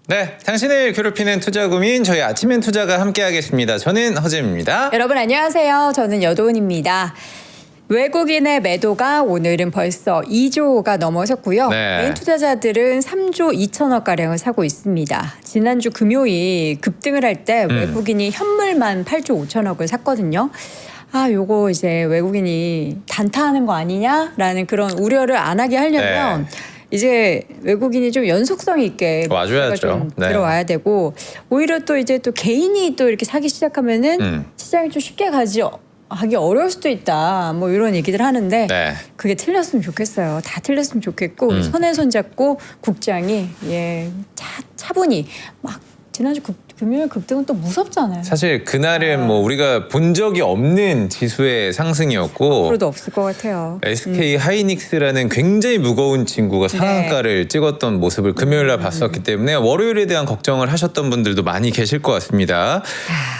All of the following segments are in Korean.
네, 당신을 괴롭히는 투자 고민 저희 아침엔 투자가 함께하겠습니다. 저는 허재입니다. 여러분 안녕하세요. 저는 여도은입니다. 외국인의 매도가 오늘은 벌써 2조가 넘어섰고요. 네. 개인 투자자들은 3조 2천억 가량을 사고 있습니다. 지난주 금요일 급등을 할 때 외국인이 현물만 8조 5천억을 샀거든요. 요거 이제 외국인이 단타하는 거 아니냐라는 그런 우려를 안 하게 하려면 네. 이제 외국인이 좀 연속성 있게 와줘야죠. 좀 네. 들어와야 되고 오히려 또 이제 또 개인이 또 이렇게 사기 시작하면은 시장이 좀 쉽게 하기 어려울 수도 있다. 뭐 이런 얘기들 하는데 네. 그게 틀렸으면 좋겠어요. 다 틀렸으면 좋겠고 우리 손에 손잡고 국장이 차분히 막 지난주 금요일 급등은 또 무섭잖아요. 사실 그날은 뭐 우리가 본 적이 없는 지수의 상승이었고 앞으로도 없을 것 같아요. SK 하이닉스라는 굉장히 무거운 친구가 상한가를 찍었던 모습을 금요일 날 봤었기 때문에 월요일에 대한 걱정을 하셨던 분들도 많이 계실 것 같습니다.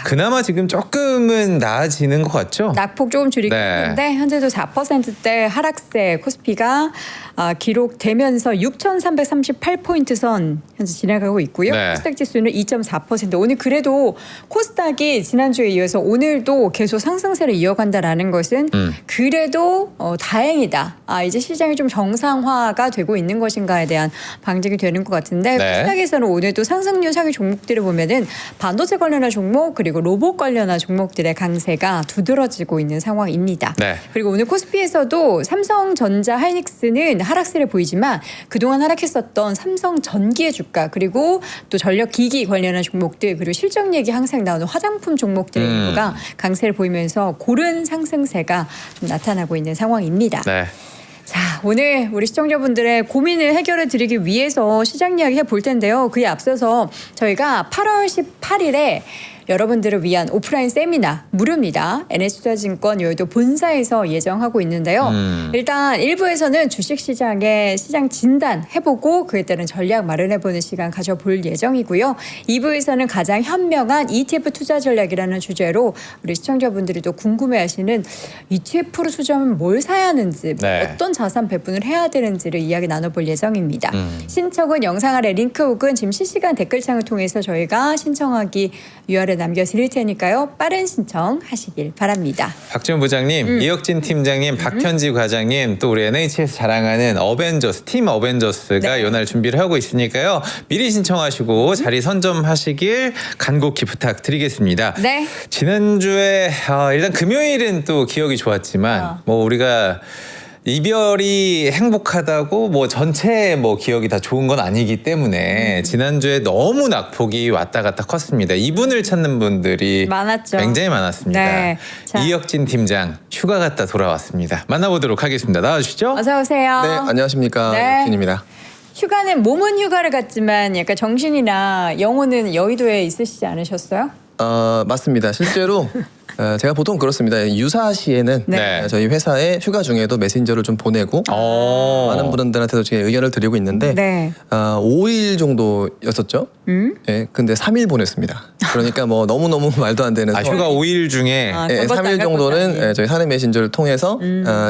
그나마 지금 조금은 나아지는 것 같죠? 낙폭 조금 줄이긴 네. 했는데 현재도 4%대 하락세 코스피가 기록되면서 6,338포인트 선 현재 지나가고 있고요. 네. 코스닥 지수는 2.4%. 오늘 그래도 코스닥이 지난주에 이어서 오늘도 계속 상승세를 이어간다라는 것은 그래도 다행이다. 이제 시장이 좀 정상화가 되고 있는 것인가에 대한 방증이 되는 것 같은데 네. 코스닥에서는 오늘도 상승률 상위 종목들을 보면은 반도체 관련한 종목 그리고 로봇 관련한 종목들의 강세가 두드러지고 있는 상황입니다. 네. 그리고 오늘 코스피에서도 삼성전자 하이닉스는 하락세를 보이지만 그동안 하락했었던 삼성전기의 주가 그리고 또 전력기기 관련한 종목들 그리고 실적 얘기 항상 나오는 화장품 종목들의 일부가 강세를 보이면서 고른 상승세가 좀 나타나고 있는 상황입니다. 네. 자, 오늘 우리 시청자분들의 고민을 해결해 드리기 위해서 시장 이야기 해볼 텐데요. 그에 앞서서 저희가 8월 18일에 여러분들을 위한 오프라인 세미나 무료입니다. NS투자증권 여의도 본사에서 예정하고 있는데요. 일단 1부에서는 주식시장의 시장 진단 해보고 그에 따른 전략 마련해보는 시간 가져볼 예정이고요. 2부에서는 가장 현명한 ETF 투자 전략이라는 주제로 우리 시청자분들이 또 궁금해하시는 ETF로 투자하면 뭘 사야 하는지 네. 어떤 자산 배분을 해야 되는지를 이야기 나눠볼 예정입니다. 신청은 영상 아래 링크 혹은 지금 실시간 댓글창을 통해서 저희가 신청하기 URL 남겨드릴 테니까요. 빠른 신청하시길 바랍니다. 박지원 부장님, 이혁진 팀장님, 박현지 과장님, 또 우리 NH에서 자랑하는 어벤져스, 팀 어벤져스가 네. 이날 준비를 하고 있으니까요. 미리 신청하시고 자리 선점하시길 간곡히 부탁드리겠습니다. 네. 지난주에 일단 금요일은 또 기억이 좋았지만 뭐 우리가 이별이 행복하다고 뭐 전체 뭐 기억이 다 좋은 건 아니기 때문에 지난주에 너무 낙폭이 왔다 갔다 컸습니다. 이분을 찾는 분들이 많았죠. 굉장히 많았습니다. 네. 자. 이혁진 팀장 휴가 갔다 돌아왔습니다. 만나보도록 하겠습니다. 나와주시죠. 어서 오세요. 네, 안녕하십니까. 네. 혁진입니다. 휴가는 몸은 휴가를 갔지만 약간 정신이나 영혼은 여의도에 있으시지 않으셨어요? 맞습니다. 실제로 제가 보통 그렇습니다. 유사시에는 네. 저희 회사에 휴가 중에도 메신저를 좀 보내고 많은 분들한테도 제 의견을 드리고 있는데 네. 5일 정도였었죠. 네, 근데 3일 보냈습니다. 그러니까 뭐 너무너무 말도 안 되는 휴가 5일 중에 네, 3일 정도는 저희 사내 메신저를 통해서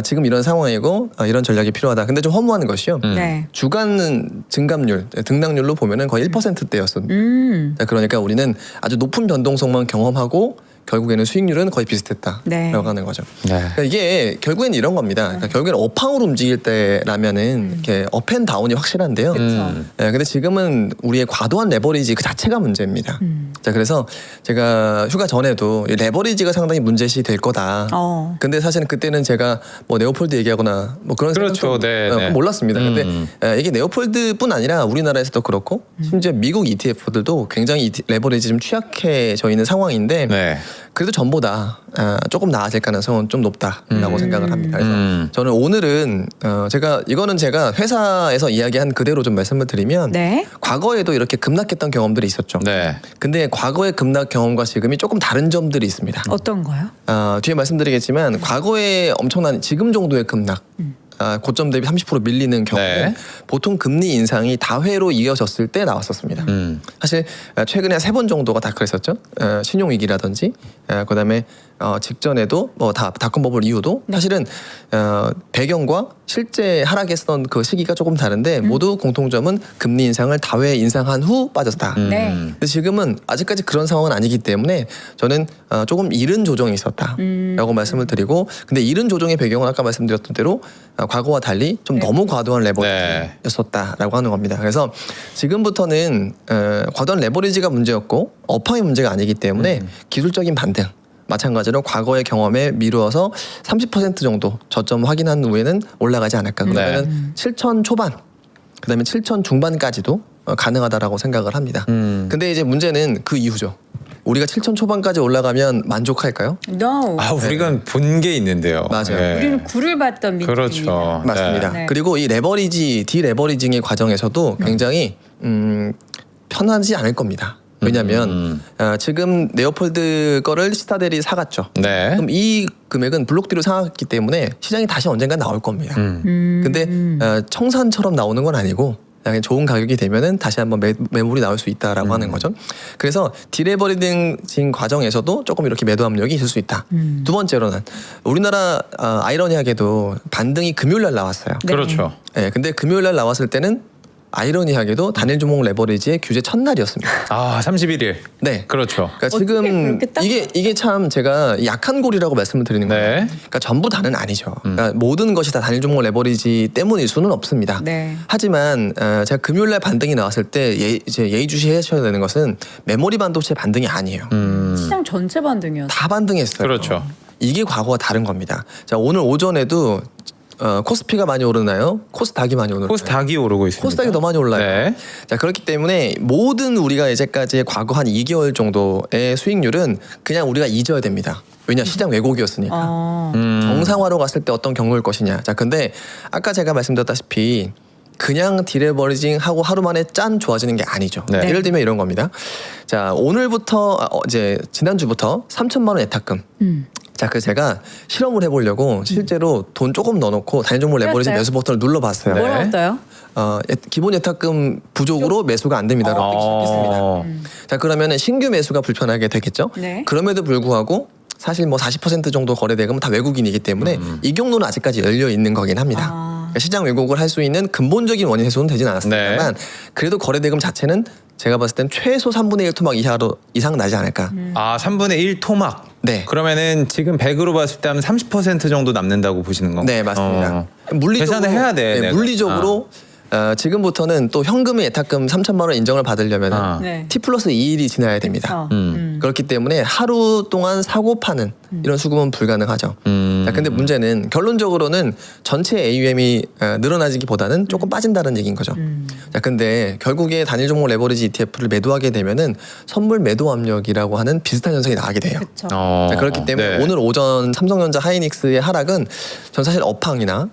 지금 이런 상황이고 이런 전략이 필요하다. 근데 좀 허무한 것이요. 네. 주간 증감률, 등락률로 보면은 거의 1%대였습니다. 그러니까 우리는 아주 높은 변동성만 경험하고 결국에는 수익률은 거의 비슷했다라고 네. 하는 거죠. 네. 그러니까 이게 결국엔 이런 겁니다. 그러니까 결국에는 업황으로 움직일 때라면은 이렇게 업앤다운이 확실한데요. 네, 근데 지금은 우리의 과도한 레버리지 그 자체가 문제입니다. 자, 그래서 제가 휴가 전에도 이 레버리지가 상당히 문제시 될 거다. 근데 사실은 그때는 제가 뭐 네오폴드 얘기하거나 뭐 그런 그렇죠. 생각도 네. 몰랐습니다. 근데 이게 네오폴드뿐 아니라 우리나라에서도 그렇고 심지어 미국 ETF들도 굉장히 레버리지 좀 취약해져 있는 상황인데 네. 그래도 전보다 조금 나아질 가능성은 좀 높다라고 생각을 합니다. 그래서 저는 오늘은 제가 회사에서 이야기한 그대로 좀 말씀을 드리면 네. 과거에도 이렇게 급락했던 경험들이 있었죠. 네. 근데 과거의 급락 경험과 지금이 조금 다른 점들이 있습니다. 어떤 거요? 뒤에 말씀드리겠지만 과거에 엄청난 지금 정도의 급락 고점 대비 30% 밀리는 경우는 네. 보통 금리 인상이 다회로 이어졌을 때 나왔었습니다. 사실 최근에 3번 정도가 다 그랬었죠. 신용위기라든지 그다음에 직전에도 뭐 닷컴 버블 이후도 사실은 배경과 실제 하락했던 그 시기가 조금 다른데 모두 공통점은 금리 인상을 다회 인상한 후 빠졌다. 네. 근데 지금은 아직까지 그런 상황은 아니기 때문에 저는 조금 이른 조정이 있었다라고 말씀을 드리고, 근데 이른 조정의 배경은 아까 말씀드렸던 대로 과거와 달리 좀 너무 과도한 레버리지였었다라고 하는 겁니다. 그래서 지금부터는 과도한 레버리지가 문제였고 어팡이 문제가 아니기 때문에 기술적인 반등, 마찬가지로 과거의 경험에 미루어서 30% 정도 저점 확인한 후에는 올라가지 않을까. 그러면은 7천 초반, 그다음에 7천 중반까지도 가능하다라고 생각을 합니다. 근데 이제 문제는 그 이후죠. 우리가 7천 초반까지 올라가면 만족할까요? No. 아, 우리가 본 게 있는데요. 맞아요. 네. 우리는 굴을 봤던 민족입니다. 그렇죠. 맞습니다. 네. 그리고 이 디레버리징의 과정에서도 굉장히 편하지 않을 겁니다. 왜냐하면 지금 네오폴드 거를 시타델이 사갔죠. 네. 그럼 이 금액은 블록디로 사갔기 때문에 시장이 다시 언젠가 나올 겁니다. 근데 청산처럼 나오는 건 아니고 그냥 좋은 가격이 되면은 다시 한번 매물이 나올 수 있다라고 하는 거죠. 그래서 디레버리징 과정에서도 조금 이렇게 매도 압력이 있을 수 있다. 두 번째로는 우리나라 아이러니하게도 반등이 금요일 날 나왔어요. 네. 그렇죠. 네, 근데 금요일 날 나왔을 때는 아이러니하게도 단일 종목 레버리지의 규제 첫날이었습니다. 아, 31일. 네. 그렇죠. 그러니까 지금 그렇게 딱 이게 참 제가 약한 골이라고 말씀을 드리는 거예요. 네. 그러니까 전부 다는 아니죠. 그러니까 모든 것이 다 단일 종목 레버리지 때문일 수는 없습니다. 네. 하지만 제가 금요일 날 반등이 나왔을 때 이제 예의주시하셔야 되는 것은 메모리 반도체 반등이 아니에요. 시장 전체 반등이었어요. 다 반등했어요. 그렇죠. 이게 과거와 다른 겁니다. 자, 오늘 오전에도 코스피가 많이 오르나요? 코스닥이 많이 오르나요? 코스닥이 오르고 있습니다. 코스닥이 더 많이 올라요. 네. 자, 그렇기 때문에 모든 우리가 이제까지의 과거 한 2개월 정도의 수익률은 그냥 우리가 잊어야 됩니다. 왜냐, 시장 왜곡이었으니까. 아. 정상화로 갔을 때 어떤 경로일 것이냐. 자, 근데 아까 제가 말씀드렸다시피 그냥 디레버리징 하고 하루 만에 짠 좋아지는 게 아니죠. 네. 예를 들면 이런 겁니다. 자, 오늘부터 이제 지난주부터 3천만 원 예탁금. 자, 그래서 제가 실험을 해보려고 실제로 돈 조금 넣어놓고 단일 종목 레버리지 그랬어요? 매수 버튼을 눌러봤어요. 네. 뭐라고 떠요? 기본 예탁금 부족으로 매수가 안 됩니다라고 뜨기 시작했습니다. 자, 그러면 신규 매수가 불편하게 되겠죠. 네. 그럼에도 불구하고 사실 뭐 40% 정도 거래대금은 다 외국인이기 때문에 이 경로는 아직까지 열려 있는 거긴 합니다. 그러니까 시장 왜곡을 할 수 있는 근본적인 원인 해소는 되진 않았습니다만 그래도 거래대금 자체는 제가 봤을 땐 최소 3분의 1 토막 이상 나지 않을까. 아, 3분의 1 토막. 네. 그러면은 지금 100으로 봤을 때 한 30% 정도 남는다고 보시는 건가요? 네, 맞습니다. 물리적으로, 계산을 해야 돼. 네, 내가. 물리적으로 지금부터는 또 현금의 예탁금 3천만 원 인정을 받으려면 네. T 플러스 2일이 지나야 됩니다. 그렇죠. 그렇기 때문에 하루 동안 사고 파는 이런 수급은 불가능하죠. 자, 근데 문제는 결론적으로는 전체 AUM이 늘어나기보다는 조금 빠진다는 얘기인 거죠. 자, 근데 결국에 단일 종목 레버리지 ETF를 매도하게 되면은 선물 매도 압력이라고 하는 비슷한 현상이 나게 돼요. 그렇죠. 자, 그렇기 때문에 네. 오늘 오전 삼성전자 하이닉스의 하락은 전 사실 업황이나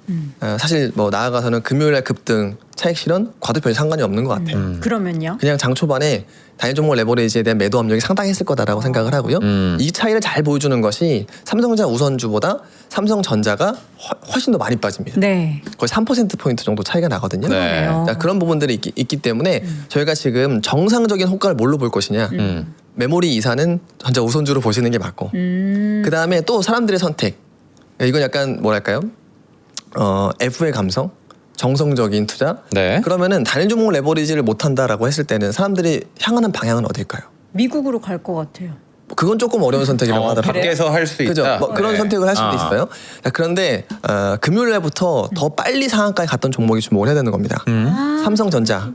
사실 뭐 나아가서는 금요일날 급등 차익 실현 과도 별 상관이 없는 것 같아요. 그러면요? 그냥 장 초반에 단일 종목 레버리지에 대한 매도 압력이 상당했을 거다라고 생각을 하고요. 이 차이를 잘 보여주는 것이 삼성전자 우선주보다 삼성전자가 훨씬 더 많이 빠집니다. 네. 거의 3%포인트 정도 차이가 나거든요. 네. 그러네요. 자, 그런 부분들이 있기 때문에 저희가 지금 정상적인 호가를 뭘로 볼 것이냐. 메모리 이사는 전자 우선주로 보시는 게 맞고 그 다음에 또 사람들의 선택. 이건 약간 뭐랄까요? F의 감성, 정성적인 투자. 네. 그러면은 단일 종목 레버리지를 못한다라고 했을 때는 사람들이 향하는 방향은 어딜까요? 미국으로 갈 것 같아요. 그건 조금 어려운 선택이라고 하더라고요. 밖에서 할 수 그죠? 있다. 뭐 그런 네. 선택을 할 수도 있어요. 자, 그런데 금요일 날부터 더 빨리 상한가에 갔던 종목이 주목을 해야 되는 겁니다. 삼성전자.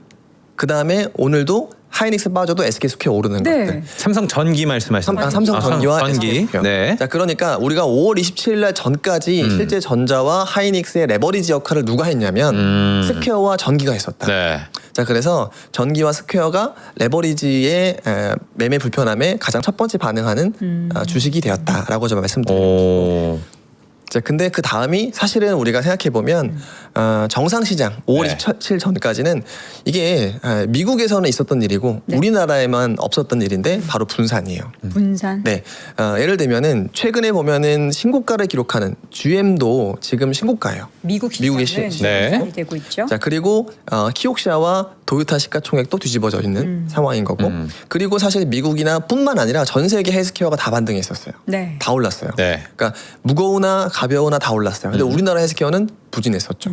그 다음에 오늘도 하이닉스 빠져도 SK스퀘어 오르는 네. 것들. 삼성 전기 말씀하시는 거죠? 삼성전기와 전기. SK스퀘어. 네. 자, 그러니까 우리가 5월 27일 날 전까지 실제 전자와 하이닉스의 레버리지 역할을 누가 했냐면 스퀘어와 전기가 했었다. 네. 자, 그래서 전기와 스퀘어가 레버리지의 매매 불편함에 가장 첫 번째 반응하는 주식이 되었다라고 좀 말씀드립니다. 오. 자, 근데 그 다음이 사실은 우리가 생각해 보면 정상 시장 5월 네. 27일 전까지는 이게 미국에서는 있었던 일이고 네. 우리나라에만 없었던 일인데 바로 분산이에요. 분산. 네, 예를 들면은 최근에 보면은 신고가를 기록하는 GM도 지금 신고가예요. 미국의 시장은 네. 분산이 되고 있죠. 자 그리고 키옥시아와 도요타 시가총액도 뒤집어져 있는 상황인 거고 그리고 사실 미국이나 뿐만 아니라 전 세계 헬스케어가 다 반등했었어요. 네. 다 올랐어요. 네. 그러니까 무거우나 가벼우나 다 올랐어요. 근데 우리나라 헬스케어는 부진했었죠.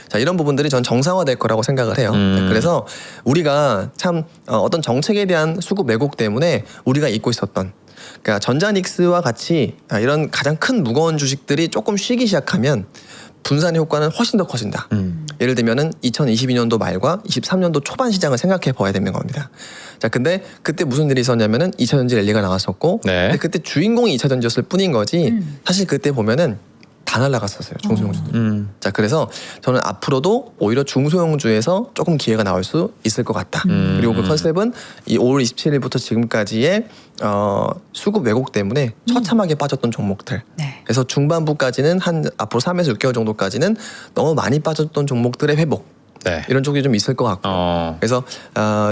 자 이런 부분들이 전 정상화될 거라고 생각을 해요. 네, 그래서 우리가 참 어떤 정책에 대한 수급 왜곡 때문에 우리가 잊고 있었던 그러니까 전자닉스와 같이 이런 가장 큰 무거운 주식들이 조금 쉬기 시작하면 분산 효과는 훨씬 더 커진다. 예를 들면은 2022년도 말과 23년도 초반 시장을 생각해 봐야 되는 겁니다. 자, 근데 그때 무슨 일이 있었냐면은 2차전지 랠리가 나왔었고, 네. 근데 그때 주인공이 2차전지였을 뿐인 거지. 사실 그때 보면은 다 날라갔었어요, 중소형주들. 자, 그래서 저는 앞으로도 오히려 중소형주에서 조금 기회가 나올 수 있을 것 같다. 그리고 그 컨셉은 이 5월 27일부터 지금까지의 수급 왜곡 때문에 처참하게 빠졌던 종목들. 네. 그래서 중반부까지는 한 앞으로 3에서 6개월 정도까지는 너무 많이 빠졌던 종목들의 회복. 네. 이런 쪽이 좀 있을 것 같고. 그래서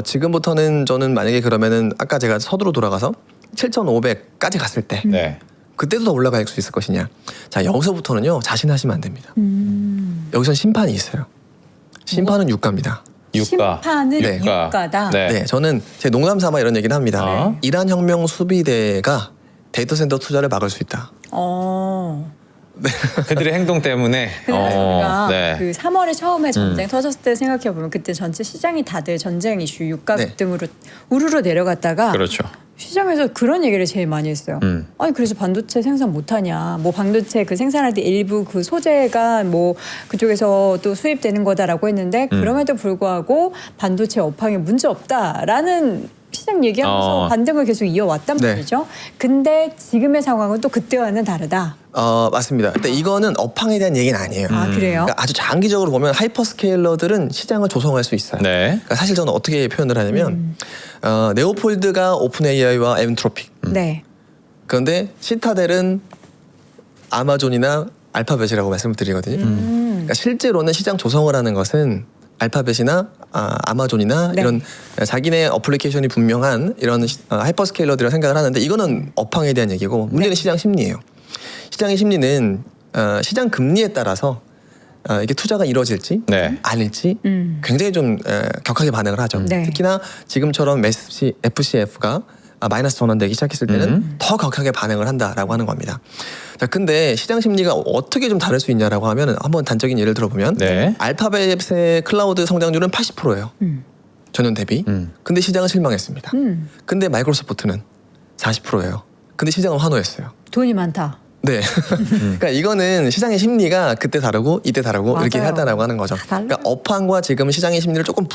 지금부터는 저는 만약에 그러면은 아까 제가 서두로 돌아가서 7,500까지 갔을 때 네. 그때도 더 올라갈 수 있을 것이냐. 자 여기서부터는요 자신하시면 안 됩니다. 여기선 심판이 있어요. 심판은 유가입니다. 유가. 심판은 네. 유가다. 네. 네, 저는 제 농담 삼아 이런 얘기를 합니다. 네. 이란 혁명 수비대가 데이터 센터 투자를 막을 수 있다. 그들의 행동 때문에. 근데 우리가 네. 그 3월에 처음에 전쟁 터졌을 때 생각해 보면 그때 전체 시장이 다들 전쟁 이슈, 유가 네. 급등으로 우르르 내려갔다가 그렇죠. 시장에서 그런 얘기를 제일 많이 했어요. 아니 그래서 반도체 생산 못하냐? 뭐 반도체 그 생산할 때 일부 그 소재가 뭐 그쪽에서 또 수입되는 거다라고 했는데 그럼에도 불구하고 반도체 업황에 문제 없다라는 시장 얘기하면서 반등을 계속 이어왔단 네. 말이죠. 근데 지금의 상황은 또 그때와는 다르다. 맞습니다. 근데 이거는 업황에 대한 얘기는 아니에요. 아 그래요? 그러니까 아주 장기적으로 보면 하이퍼스케일러들은 시장을 조성할 수 있어요. 네. 그러니까 사실 저는 어떻게 표현을 하냐면 네오폴드가 오픈 AI와 엔트로픽. 네. 그런데 시타델은 아마존이나 알파벳이라고 말씀을 드리거든요. 그러니까 실제로는 시장 조성을 하는 것은 알파벳이나 아마존이나 네. 이런 자기네 어플리케이션이 분명한 이런 하이퍼스케일러들이라고 생각을 하는데 이거는 업황에 대한 얘기고 문제는 시장 심리예요. 시장의 심리는 시장 금리에 따라서 이게 투자가 이루어질지 네. 아닐지 굉장히 좀 격하게 반응을 하죠. 네. 특히나 지금처럼 FCF가 마이너스 전환되기 시작했을 때는 더 격하게 반응을 한다라고 하는 겁니다. 자, 근데 시장 심리가 어떻게 좀 다를 수 있냐라고 하면 한번 단적인 예를 들어보면 네. 알파벳의 클라우드 성장률은 80%예요. 전년 대비. 근데 시장은 실망했습니다. 근데 마이크로소프트는 40%예요. 근데 시장은 환호했어요. 돈이 많다. 네. 그러니까 이거는 시장의 심리가 그때 다르고 이때 다르고 맞아요. 이렇게 하다라고 하는 거죠. 다 달라요. 그러니까 업황과 지금 시장의 심리를 조금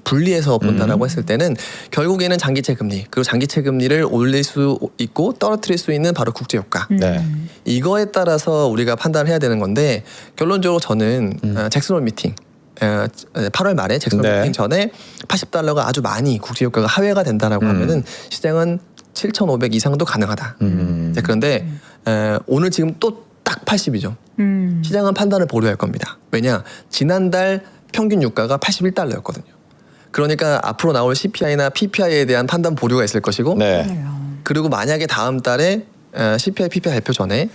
분리해서 본다라고 했을 때는 결국에는 장기채 금리 그리고 장기채 금리를 올릴 수 있고 떨어뜨릴 수 있는 바로 국제 유가. 네. 이거에 따라서 우리가 판단을 해야 되는 건데 결론적으로 저는 잭슨홀 미팅 8월 말에 잭슨홀 네. 미팅 전에 $80가 아주 많이 국제 유가가 하회가 된다라고 하면은 시장은 7,500 이상도 가능하다. 자, 그런데 오늘 지금 또 딱 80이죠. 시장은 판단을 보류할 겁니다. 왜냐? 지난달 평균 유가가 $81였거든요. 그러니까 앞으로 나올 CPI나 PPI에 대한 판단 보류가 있을 것이고 네. 그리고 만약에 다음 달에 CPI, PPI 발표 전에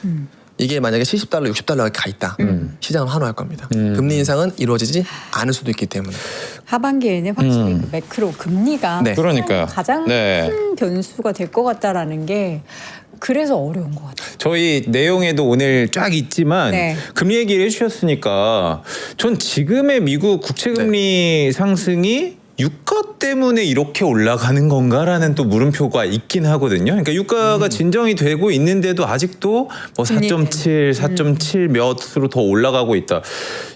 이게 만약에 $70, $60가 가 있다. 시장은 환호할 겁니다. 금리 인상은 이루어지지 않을 수도 있기 때문에. 하반기에는 확실히 그 매크로 금리가 네. 그러니까요. 가장 네. 큰 변수가 될 것 같다라는 게 그래서 어려운 것 같아요. 저희 내용에도 오늘 쫙 있지만 네. 금리 얘기를 해주셨으니까 전 지금의 미국 국채금리 상승이 유가 때문에 이렇게 올라가는 건가라는 또 물음표가 있긴 하거든요. 그러니까 유가가 진정이 되고 있는데도 아직도 뭐 4.7, 4.7 몇으로 더 올라가고 있다.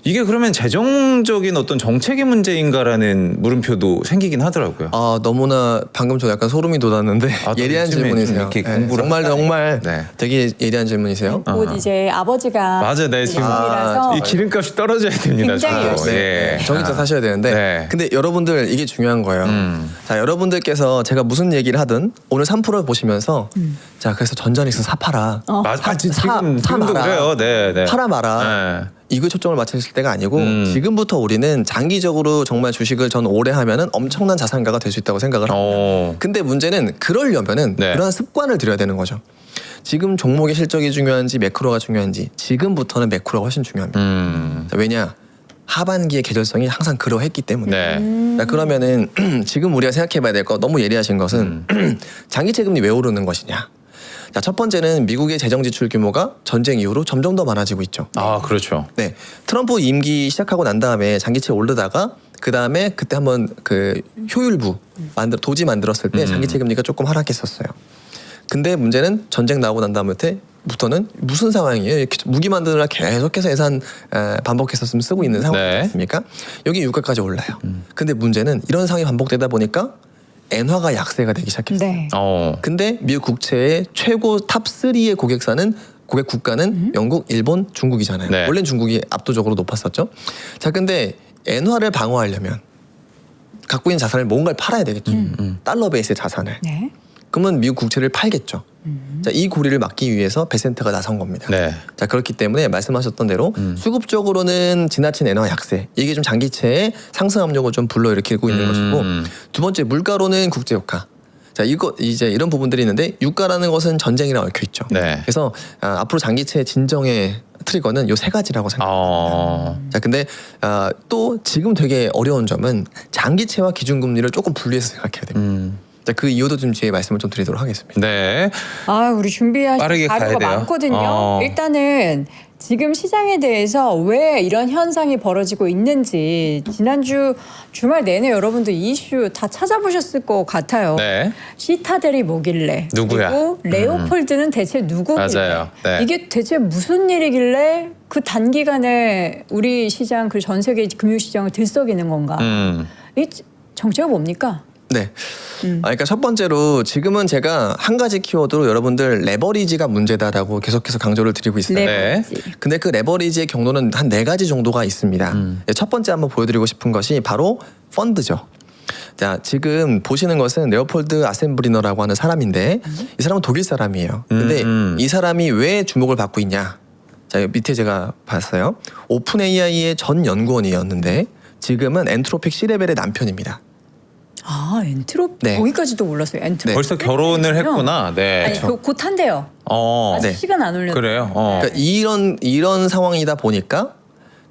이게 그러면 재정적인 어떤 정책의 문제인가라는 물음표도 생기긴 하더라고요. 너무나 방금 저 약간 소름이 돋았는데 예리한 요즘에 좀 질문이세요. 이렇게 네, 공부를 정말 네. 되게 예리한 질문이세요. 곧 이제 아버지가 맞아, 네 지금 예정이라서 이 기름값이 떨어져야 됩니다. 굉장히 저도. 열심히 예. 전기차 사셔야 되는데 네. 근데 여러분들 이게 중요한 거예요. 자 여러분들께서 제가 무슨 얘기를 하든 오늘 3%를 보시면서 자 그래서 전자닉스 사파라. 맞아, 지금도 마라. 그래요. 네, 네. 팔아 마라. 이거에 초점을 맞췄을 때가 아니고 지금부터 우리는 장기적으로 정말 주식을 전 오래 하면은 엄청난 자산가가 될 수 있다고 생각을 합니다. 근데 문제는 그러려면은 네. 그러한 습관을 들여야 되는 거죠. 지금 종목의 실적이 중요한지 매크로가 중요한지 지금부터는 매크로가 훨씬 중요합니다. 자, 왜냐? 하반기의 계절성이 항상 그러했기 때문에. 네. 자, 그러면은 지금 우리가 생각해봐야 될 거 너무 예리하신 것은 장기 채금리 왜 오르는 것이냐? 자, 첫 번째는 미국의 재정 지출 규모가 전쟁 이후로 점점 더 많아지고 있죠. 아, 그렇죠. 네, 트럼프 임기 시작하고 난 다음에 장기채 오르다가 그 다음에 그때 한번 그 효율부 도지 만들었을 때 장기채 금리가 조금 하락했었어요. 근데 문제는 전쟁 나오고 난 다음부터는 무슨 상황이에요? 이렇게 무기 만드느라 계속해서 예산 반복해서 쓰고 있는 상황이 네. 아니겠습니까? 여기 유가까지 올라요. 근데 문제는 이런 상황이 반복되다 보니까 엔화가 약세가 되기 시작했어요. 네. 근데 미국 국채의 최고 탑 3의 고객 국가는 영국, 일본, 중국이잖아요. 네. 원래는 중국이 압도적으로 높았었죠. 자, 근데 엔화를 방어하려면 갖고 있는 자산을 뭔가를 팔아야 되겠죠. 달러 베이스의 자산을. 네. 그러면 미국 국채를 팔겠죠. 자, 이 고리를 막기 위해서 베센트가 나선 겁니다. 네. 자, 그렇기 때문에 말씀하셨던 대로 수급적으로는 지나친 엔화 약세, 이게 좀 장기채의 상승 압력을 좀 불러일으키고 있는 것이고, 두 번째 물가로는 국제유가. 자, 이제 이런 부분들이 있는데 유가라는 것은 전쟁이랑 얽혀 있죠. 네. 그래서 앞으로 장기채 진정의 트리거는 요 세 가지라고 생각합니다. 자, 근데 또 지금 되게 어려운 점은 장기채와 기준금리를 조금 분리해서 생각해야 됩니다. 자, 그 이유도 좀 뒤에 말씀을 좀 드리도록 하겠습니다. 네. 아, 우리 준비하신 빠르게 가야 자료가 돼요. 많거든요. 일단은 지금 시장에 대해서 왜 이런 현상이 벌어지고 있는지 지난주 주말 내내 여러분들 이슈 다 찾아보셨을 것 같아요. 네. 시타델이 뭐길래 누구야? 그리고 레오폴드는 대체 누구길래 맞아요. 네. 이게 대체 무슨 일이길래 그 단기간에 우리 시장 그 전 세계 금융시장을 들썩이는 건가? 이 정체가 뭡니까? 네. 그러니까 첫 번째로 지금은 제가 한 가지 키워드로 여러분들 레버리지가 문제다라고 계속해서 강조를 드리고 있어요. 레버리지. 근데 그 레버리지의 경로는 한 4가지 정도가 있습니다. 첫 번째 한번 보여드리고 싶은 것이 바로 펀드죠. 자, 지금 보시는 것은 레오폴드 아셈브리너라고 하는 사람인데 이 사람은 독일 사람이에요. 근데 이 사람이 왜 주목을 받고 있냐? 자, 밑에 제가 봤어요. 오픈 AI의 전 연구원이었는데 지금은 엔트로픽 C레벨의 남편입니다. 아, 엔트로피 네. 거기까지도 몰랐어요. 엔트로피. 벌써 결혼을 했구나. 네. 아니, 곧 한대요. 아직 네. 시간 안 올렸어요. 그래요. 그러니까 이런 상황이다 보니까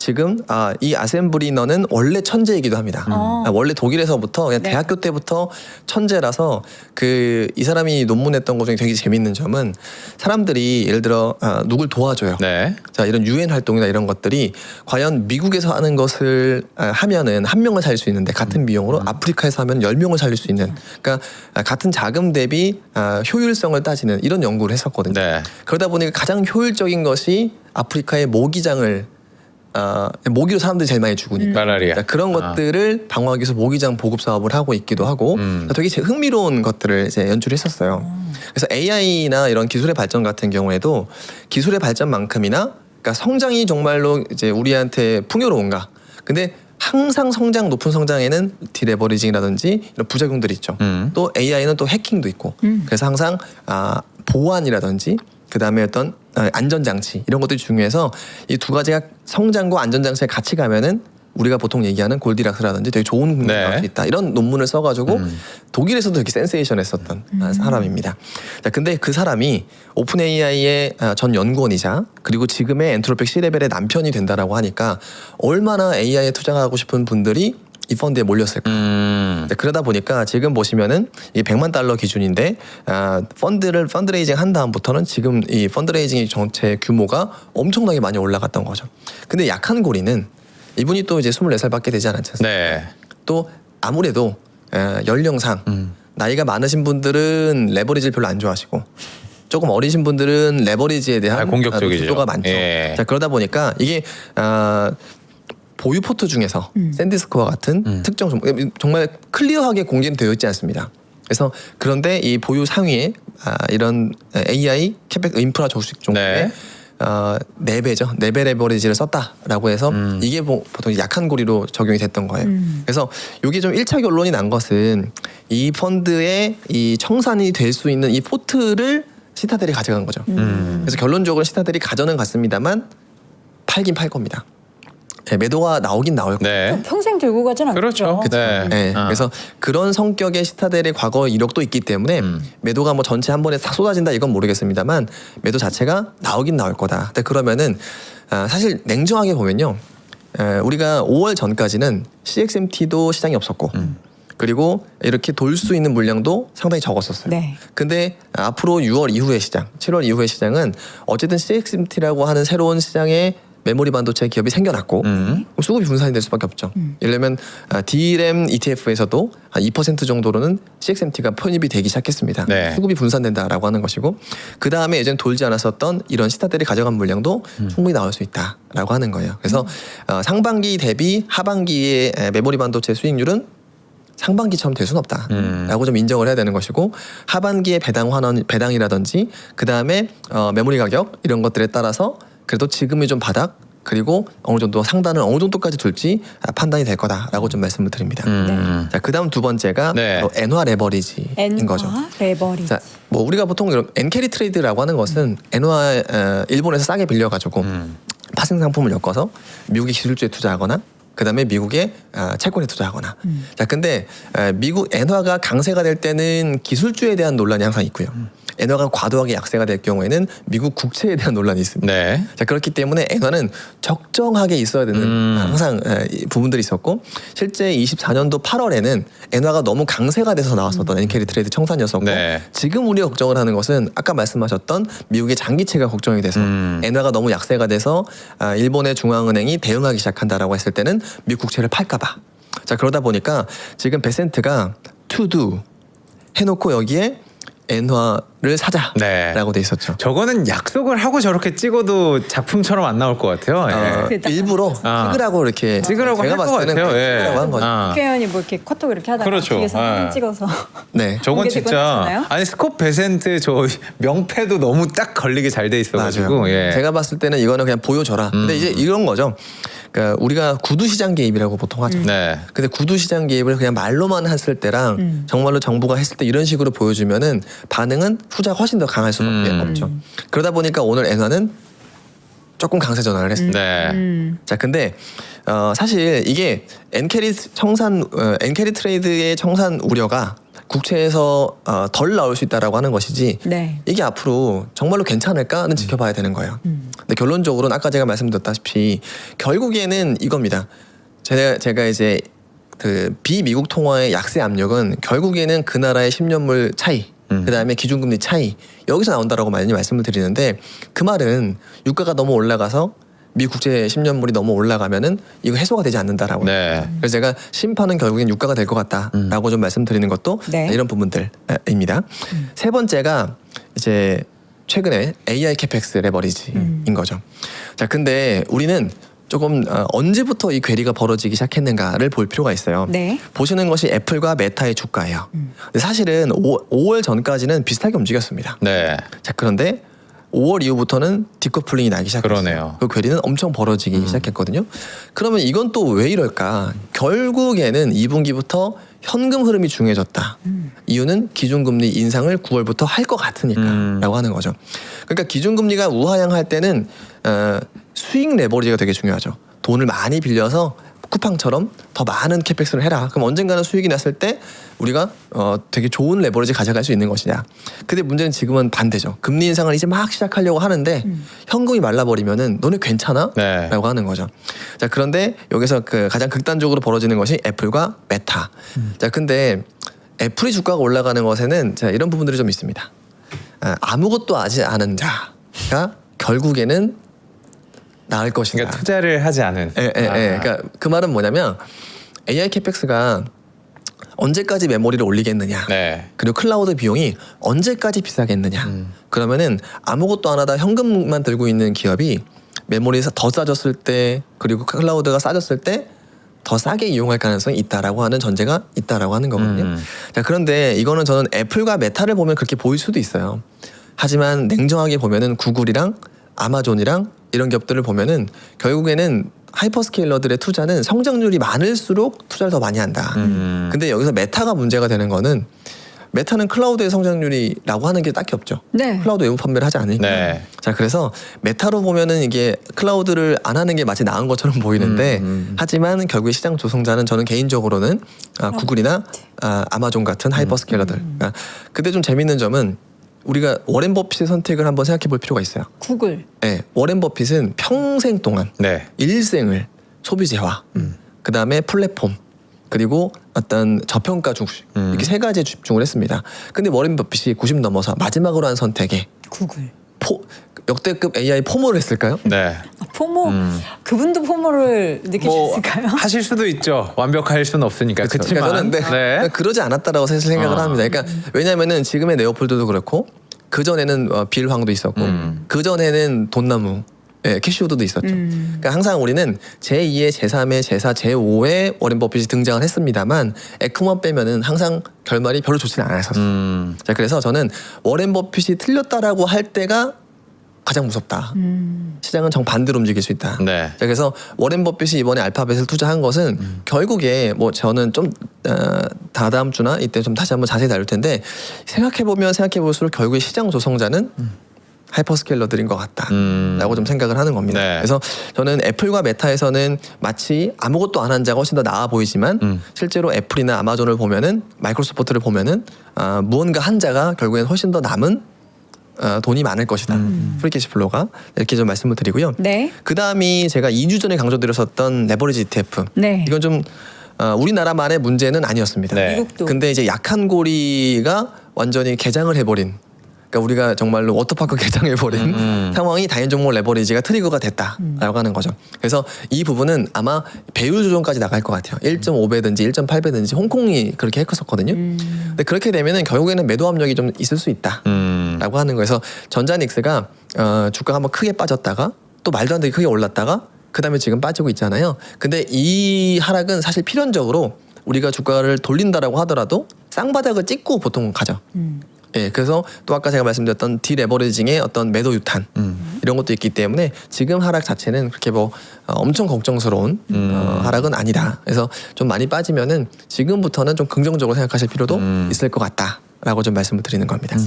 지금 이 아셈브리너는 원래 천재이기도 합니다. 원래 독일에서부터 그냥 네. 대학교 때부터 천재라서 이 사람이 논문했던 것 중에 되게 재밌는 점은 사람들이 예를 들어 누굴 도와줘요. 네. 자, 이런 유엔 활동이나 이런 것들이 과연 미국에서 하는 것을 하면은 한 명을 살릴 수 있는데 같은 비용으로 아프리카에서 하면 10명을 살릴 수 있는, 그러니까 같은 자금 대비 효율성을 따지는 이런 연구를 했었거든요. 네. 그러다 보니까 가장 효율적인 것이 아프리카의 모기장을 모기로 사람들이 제일 많이 죽으니까 말라리아. 자, 그런 것들을 방어하기 위해서 모기장 보급 사업을 하고 있기도 하고 되게 흥미로운 것들을 이제 연출했었어요. 그래서 AI나 이런 기술의 발전 같은 경우에도 기술의 발전만큼이나 그러니까 성장이 정말로 이제 우리한테 풍요로운가? 근데 항상 높은 성장에는 디레버리징이라든지 이런 부작용들이 있죠. 또 AI는 또 해킹도 있고 그래서 항상 보안이라든지 그다음에 어떤 안전장치 이런 것들이 중요해서 이 두 가지가 성장과 안전장치에 같이 가면은 우리가 보통 얘기하는 골디락스라든지 되게 좋은 국면이 네. 나올 수 있다. 이런 논문을 써가지고 독일에서도 되게 센세이션했었던 사람입니다. 자, 근데 그 사람이 오픈 AI의 전 연구원이자 그리고 지금의 엔트로픽 C레벨의 남편이 된다라고 하니까 얼마나 AI에 투자하고 싶은 분들이 이 펀드에 몰렸을까. 네, 그러다 보니까 지금 보시면은 이게 $100만 기준인데 펀드레이징 한 다음부터는 지금 이 펀드레이징 전체 규모가 엄청나게 많이 올라갔던 거죠. 근데 약한 고리는 이분이 또 이제 24살밖에 되지 않았지 않습니까? 네. 또 아무래도 연령상 나이가 많으신 분들은 레버리지를 별로 안 좋아하시고 조금 어리신 분들은 레버리지에 대한 공격적이죠. 도가 많죠. 예. 자, 그러다 보니까 이게 보유 포트 중에서 샌디스코와 같은 특정 정말 클리어하게 공개는 되어 있지 않습니다. 그래서 그런데 이 보유 상위에 이런 AI 캐펙 인프라 조식 종목에 네. 4배죠. 4배 레버리지를 썼다라고 해서 이게 보통 약한 고리로 적용이 됐던 거예요. 그래서 이게 좀 1차 결론이 난 것은 이 펀드의 이 청산이 될 수 있는 이 포트를 시타델이 가져간 거죠. 그래서 결론적으로 시타델이 가져는 갔습니다만 팔긴 팔 겁니다. 예, 매도가 나오긴 나올 거예요. 네. 평생 들고 가진 않죠. 그렇죠. 네. 네, 그래서 그런 성격의 시타델의 과거 이력도 있기 때문에 매도가 뭐 전체 한 번에 싹 쏟아진다 이건 모르겠습니다만 매도 자체가 나오긴 나올 거다. 근데 그러면은 사실 냉정하게 보면요, 우리가 5월 전까지는 CXMT도 시장이 없었고. 그리고 이렇게 돌 수 있는 물량도 상당히 적었었어요. 네. 근데 앞으로 6월 이후의 시장, 7월 이후의 시장은 어쨌든 CXMT라고 하는 새로운 시장에 메모리 반도체 기업이 생겨났고 그럼 수급이 분산이 될 수밖에 없죠. 예를 들면 DRAM ETF에서도 한 2% 정도로는 CXMT가 편입이 되기 시작했습니다. 네. 수급이 분산된다라고 하는 것이고 그 다음에 예전 돌지 않았었던 이런 시타델이 가져간 물량도 충분히 나올 수 있다라고 하는 거예요. 그래서 상반기 대비 하반기의 메모리 반도체 수익률은 상반기처럼 될 수는 없다라고 좀 인정을 해야 되는 것이고 하반기에 배당이라든지 그 다음에 메모리 가격 이런 것들에 따라서 그래도 지금이 좀 바닥 그리고 어느 정도 상단을 어느 정도까지 둘지 판단이 될 거다라고 좀 말씀을 드립니다. 자, 그다음 두 번째가 네. 엔화 레버리지인 거죠. 레버리지. 자, 뭐 우리가 보통 이런 엔캐리 트레이드라고 하는 것은 엔화 일본에서 싸게 빌려가지고 파생 상품을 엮어서 미국의 기술주에 투자하거나 그다음에 미국의 채권에 투자하거나. 자, 근데 미국 엔화가 강세가 될 때는 기술주에 대한 논란이 항상 있고요. 엔화가 과도하게 약세가 될 경우에는 미국 국채에 대한 논란이 있습니다. 네. 자, 그렇기 때문에 엔화는 적정하게 있어야 되는 항상 부분들이 있었고 실제 24년도 8월에는 엔화가 너무 강세가 돼서 나왔었던 엔캐리 트레이드 청산이었었고 네. 지금 우리가 걱정을 하는 것은 아까 말씀하셨던 미국의 장기채가 걱정이 돼서 엔화가 너무 약세가 돼서 일본의 중앙은행이 대응하기 시작한다라고 했을 때는 미국 국채를 팔까봐. 자, 그러다 보니까 지금 베센트가 투두 해놓고 여기에 엔화를 사자라고 네. 돼 있었죠. 저거는 약속을 하고 저렇게 찍어도 작품처럼 안 나올 것 같아요. 예. 일부러 찍으라고 이렇게 찍으라고 제가 할 것 봤을 때는 같아요. 예. 찍으라고 한 거죠. 국회의원이 뭐 이렇게 커톡 이렇게 하다가 그렇죠. 뒤에서 사진 예. 찍어서 네. 저건 공개되고 진짜 했잖아요. 아니 스콧 베센트 저 명패도 너무 딱 걸리게 잘 돼 있어가지고 맞아요. 예. 제가 봤을 때는 이거는 그냥 보여줘라. 근데 이제 이런 거죠. 그러니까 우리가 구두 시장 개입이라고 보통 하죠. 네. 근데 구두 시장 개입을 그냥 말로만 했을 때랑 정말로 정부가 했을 때 이런 식으로 보여주면은 반응은 후자가 훨씬 더 강할 수밖에 없죠. 그러다 보니까 오늘 엔화는 조금 강세 전환을 했습니다. 네. 자, 근데 사실 이게 엔캐리 트레이드의 청산 우려가 국채에서 덜 나올 수 있다라고 하는 것이지 네. 이게 앞으로 정말로 괜찮을까는 지켜봐야 되는 거예요. 근데 결론적으로는 아까 제가 말씀드렸다시피 결국에는 이겁니다. 제가 이제 그 비미국 통화의 약세 압력은 결국에는 그 나라의 10년물 차이 그다음에 기준금리 차이 여기서 나온다라고 많이 말씀을 드리는데 그 말은 유가가 너무 올라가서 미국 국채 10년물이 너무 올라가면은 이거 해소가 되지 않는다라고. 네. 그래서 제가 심판은 결국엔 유가가 될 것 같다라고 좀 말씀드리는 것도 네. 이런 부분들입니다. 세 번째가 이제 최근에 AI 캐펙스 레버리지인 거죠. 자, 근데 우리는 조금 언제부터 이 괴리가 벌어지기 시작했는가를 볼 필요가 있어요. 네. 보시는 것이 애플과 메타의 주가예요. 근데 사실은 5월 전까지는 비슷하게 움직였습니다. 네. 자, 그런데 5월 이후부터는 디커플링이 나기 시작했어요. 그러네요. 그 괴리는 엄청 벌어지기 시작했거든요. 그러면 이건 또 왜 이럴까? 결국에는 2분기부터 현금 흐름이 중요해졌다. 이유는 기준금리 인상을 9월부터 할 것 같으니까라고 하는 거죠. 그러니까 기준금리가 우하향할 때는 수익 레버리지가 되게 중요하죠. 돈을 많이 빌려서 쿠팡처럼 더 많은 캐펙스를 해라. 그럼 언젠가는 수익이 났을 때 우리가 되게 좋은 레버리지 가져갈 수 있는 것이냐. 근데 문제는 지금은 반대죠. 금리 인상을 이제 막 시작하려고 하는데 현금이 말라버리면은 너네 괜찮아? 네. 라고 하는 거죠. 자, 그런데 여기서 그 가장 극단적으로 벌어지는 것이 애플과 메타. 자, 근데 애플이 주가가 올라가는 것에는 자, 이런 부분들이 좀 있습니다. 아무것도 하지 않은 자가 결국에는 나을 것이다. 그러니까 투자를 하지 않은. 그러니까 그 말은 뭐냐면 AI 캐펙스가 언제까지 메모리를 올리겠느냐. 네. 그리고 클라우드 비용이 언제까지 비싸겠느냐. 그러면은 아무것도 안 하다 현금만 들고 있는 기업이 메모리에서 더 싸졌을 때 그리고 클라우드가 싸졌을 때 더 싸게 이용할 가능성이 있다라고 하는 전제가 있다라고 하는 거거든요. 자, 그런데 이거는 저는 애플과 메타를 보면 그렇게 보일 수도 있어요. 하지만 냉정하게 보면은 구글이랑 아마존이랑 이런 기업들을 보면은 결국에는 하이퍼스케일러들의 투자는 성장률이 많을수록 투자를 더 많이 한다. 근데 여기서 메타가 문제가 되는 거는 메타는 클라우드의 성장률이라고 하는 게 딱히 없죠. 네. 클라우드 외부 판매를 하지 않으니까. 네. 자, 그래서 메타로 보면은 이게 클라우드를 안 하는 게 마치 나은 것처럼 보이는데 하지만 결국에 시장 조성자는 저는 개인적으로는 구글이나 아마존 같은 하이퍼스케일러들. 그러니까 근데 좀 재밌는 점은 우리가 워렌 버핏의 선택을 한번 생각해 볼 필요가 있어요. 구글. 네, 워렌 버핏은 평생 동안 네. 일생을 소비재화, 그 다음에 플랫폼, 그리고 어떤 저평가 주식 이렇게 세 가지에 집중을 했습니다. 근데 워렌 버핏이 90 넘어서 마지막으로 한 선택에 구글. 역대급 AI 포모를 했을까요? 네. 포모. 그분도 포모를 느끼셨을까요? 하실 수도 있죠. 완벽할 수는 없으니까. 그렇죠. 그렇지만 그러니까 저는 네. 그러지 않았다라고 사실 생각을 합니다. 그러니까 왜냐하면은 지금의 네오폴드도 그렇고 그 전에는 빌황도 있었고 그 전에는 돈나무. 예, 캐시우드도 있었죠. 그러니까 항상 우리는 제2의, 제3의, 제4, 제5의 워렌 버핏이 등장을 했습니다만 에크먼 빼면은 항상 결말이 별로 좋지는 않았었어요. 자, 그래서 저는 워렌 버핏이 틀렸다라고 할 때가 가장 무섭다. 시장은 정반대로 움직일 수 있다. 네. 자, 그래서 워렌 버핏이 이번에 알파벳을 투자한 것은 결국에 뭐 저는 좀 다다음 주나 이때 좀 다시 한번 자세히 다룰 텐데 생각해 볼수록 결국에 시장 조성자는 하이퍼스케일러들인 것 같다라고 좀 생각을 하는 겁니다. 네. 그래서 저는 애플과 메타에서는 마치 아무것도 안 한 자가 훨씬 더 나아 보이지만 실제로 애플이나 아마존을 보면은 마이크로소프트를 보면은 무언가 한 자가 결국엔 훨씬 더 남은 돈이 많을 것이다. 프리캐시플로가 이렇게 좀 말씀을 드리고요. 네. 그 다음이 제가 2주 전에 강조드렸었던 레버리지 ETF. 네. 이건 좀 우리나라만의 문제는 아니었습니다. 네. 미국도. 근데 이제 약한 고리가 완전히 개장을 해버린. 그러니까 우리가 정말로 워터파크 개장해버린 상황이 다인 종목 레버리지가 트리거가 됐다라고 하는 거죠. 그래서 이 부분은 아마 배율 조정까지 나갈 것 같아요. 1.5배든지 1.8배든지 홍콩이 그렇게 했었거든요. 근데 그렇게 되면은 결국에는 매도 압력이 좀 있을 수 있다라고 하는 거에서 전자닉스가 주가가 한번 크게 빠졌다가 또 말도 안 되게 크게 올랐다가 그 다음에 지금 빠지고 있잖아요. 근데 이 하락은 사실 필연적으로 우리가 주가를 돌린다라고 하더라도 쌍바닥을 찍고 보통 가죠. 예, 그래서 또 아까 제가 말씀드렸던 디레버리징의 어떤 매도 유탄 이런 것도 있기 때문에 지금 하락 자체는 그렇게 뭐 엄청 걱정스러운 하락은 아니다. 그래서 좀 많이 빠지면은 지금부터는 좀 긍정적으로 생각하실 필요도 있을 것 같다라고 좀 말씀을 드리는 겁니다.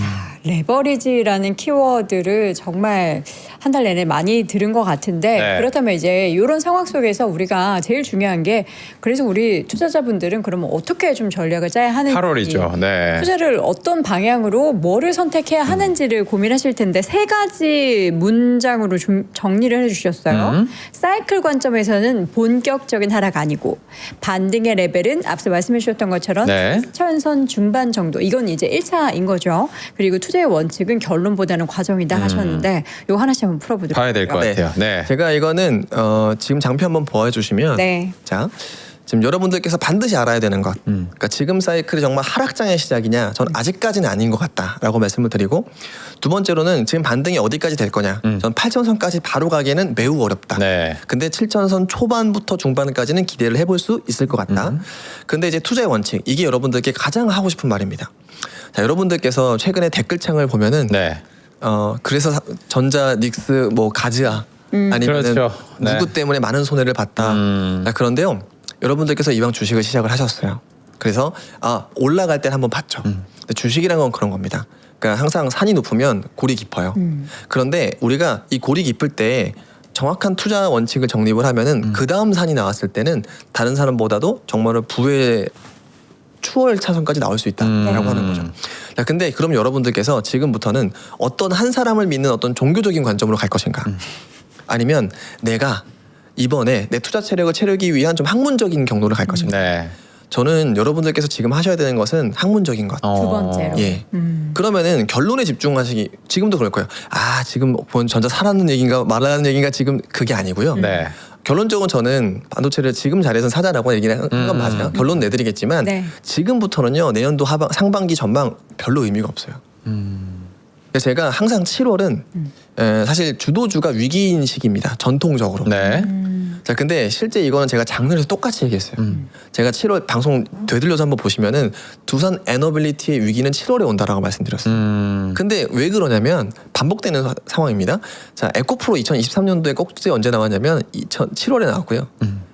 레버리지라는 키워드를 정말 한 달 내내 많이 들은 것 같은데 네. 그렇다면 이제 이런 상황 속에서 우리가 제일 중요한 게 그래서 우리 투자자분들은 그러면 어떻게 좀 전략을 짜야 하는지 8월이죠. 네. 투자를 어떤 방향으로 뭐를 선택해야 하는지를 고민하실 텐데 세 가지 문장으로 좀 정리를 해주셨어요. 사이클 관점에서는 본격적인 하락 아니고 반등의 레벨은 앞서 말씀해 주셨던 것처럼 네. 천선 중반 정도 이건 이제 1차인 거죠. 그리고 투자의 원칙은 결론보다는 과정이다 하셨는데 요 하나씩 한번 풀어보도록 봐야 될 것 같아요. 네. 제가 이거는 지금 장표 한번 보여주시면 네. 자 지금 여러분들께서 반드시 알아야 되는 것 그러니까 지금 사이클이 정말 하락장의 시작이냐 저는 아직까지는 아닌 것 같다라고 말씀을 드리고 두 번째로는 지금 반등이 어디까지 될 거냐 저는 8,000선까지 바로 가기에는 매우 어렵다. 네. 근데 7,000선 초반부터 중반까지는 기대를 해볼 수 있을 것 같다. 근데 이제 투자의 원칙 이게 여러분들께 가장 하고 싶은 말입니다. 자, 여러분들께서 최근에 댓글창을 보면은 네. 그래서 전자 닉스 뭐 가즈아 아니면 그렇죠. 누구 네. 때문에 많은 손해를 봤다. 자, 그런데요 여러분들께서 이왕 주식을 시작을 하셨어요. 그래서 올라갈 땐 한번 봤죠. 근데 주식이란 건 그런 겁니다. 그러니까 항상 산이 높으면 골이 깊어요. 그런데 우리가 이 골이 깊을 때 정확한 투자 원칙을 정립을 하면은 그 다음 산이 나왔을 때는 다른 사람보다도 정말로 부의 추월 차선까지 나올 수 있다라고 하는 거죠. 자, 근데 그럼 여러분들께서 지금부터는 어떤 한 사람을 믿는 어떤 종교적인 관점으로 갈 것인가, 아니면 내가 이번에 내 투자 체력을 채우기 위한 좀 학문적인 경로를 갈 것인가. 네. 저는 여러분들께서 지금 하셔야 되는 것은 학문적인 것. 두 번째로. 예. 그러면은 결론에 집중하시기 지금도 그럴 거예요. 지금 본 전자 사라는 얘기인가 말하는 얘기인가 지금 그게 아니고요. 네. 결론적으로 저는 반도체를 지금 자리에서 사자라고 얘기를 한 건 맞아요. 결론 내드리겠지만 네. 지금부터는요 내년도 상반기 전망 별로 의미가 없어요. 그래서 제가 항상 7월은 사실 주도주가 위기인 시기입니다. 전통적으로. 네. 자, 근데 실제 이거는 제가 작년에도 똑같이 얘기했어요. 제가 7월 방송 되돌려서 한번 보시면은 두산 에너빌리티의 위기는 7월에 온다라고 말씀드렸어요. 근데 왜 그러냐면 반복되는 상황입니다. 자, 에코프로 2023년도에 꼭지 언제 나왔냐면 7월에 나왔고요.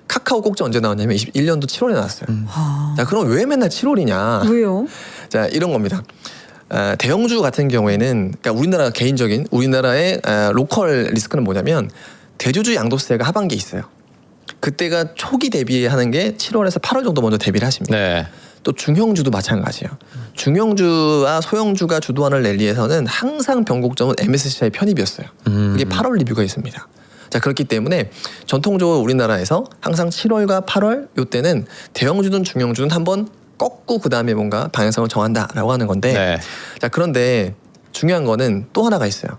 카카오 꼭지 언제 나왔냐면 21년도 7월에 나왔어요. 자, 그럼 왜 맨날 7월이냐? 왜요? 자, 이런 겁니다. 대형주 같은 경우에는 그러니까 우리나라 개인적인 우리나라의 로컬 리스크는 뭐냐면 대주주 양도세가 하반기에 있어요. 그때가 초기 대비하는 게 7월에서 8월 정도 먼저 대비를 하십니다. 네. 또 중형주도 마찬가지예요. 중형주와 소형주가 주도하는 랠리에서는 항상 변곡점은 MSCI 편입이었어요. 그게 8월 리뷰가 있습니다. 자, 그렇기 때문에 전통적으로 우리나라에서 항상 7월과 8월 요때는 대형주든 중형주든 한번 꺾고 그 다음에 뭔가 방향성을 정한다라고 하는 건데 네. 자, 그런데 중요한 거는 또 하나가 있어요.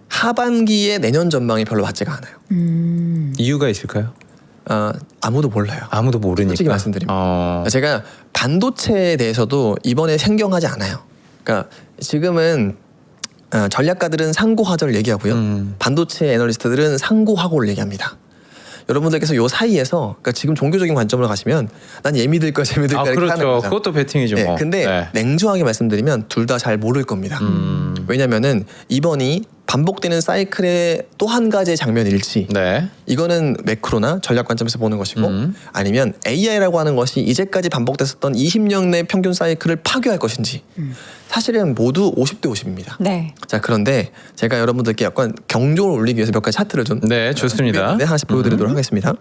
하반기에 내년 전망이 별로 맞지가 않아요. 이유가 있을까요? 아무도 몰라요. 아무도 모르니까. 솔직히 말씀드립니다. 제가 반도체에 대해서도 이번에 생경하지 않아요. 그러니까 지금은 전략가들은 상고하절 얘기하고요. 반도체 애널리스트들은 상고하고를 얘기합니다. 여러분들께서 요 사이에서 그러니까 지금 종교적인 관점으로 가시면 난 얘 믿을 거야, 쟤 믿을 거야 이렇게 하는 그렇죠. 거죠. 그것도 베팅이죠. 네, 뭐. 근데 네. 냉정하게 말씀드리면 둘 다 잘 모를 겁니다. 왜냐면은 이번이 반복되는 사이클의 또 한 가지의 장면일지 네. 이거는 매크로나 전략 관점에서 보는 것이고 아니면 AI라고 하는 것이 이제까지 반복됐었던 20년 내 평균 사이클을 파괴할 것인지 사실은 모두 50대 50입니다. 네. 자, 그런데 제가 여러분들께 약간 경종을 울리기 위해서 몇 가지 차트를 좀 네, 좋습니다. 네, 하나씩 보여드리도록 하겠습니다.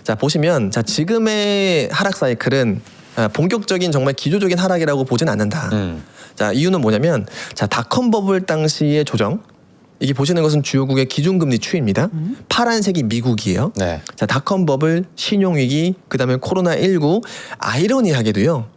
자, 보시면 자 지금의 하락 사이클은 본격적인 정말 기조적인 하락이라고 보진 않는다. 자, 이유는 뭐냐면 자 닷컴 버블 당시의 조정 이게 보시는 것은 주요국의 기준금리 추이입니다. 파란색이 미국이에요. 네. 자, 닷컴 버블, 신용위기, 그다음에 코로나19 아이러니하게도요.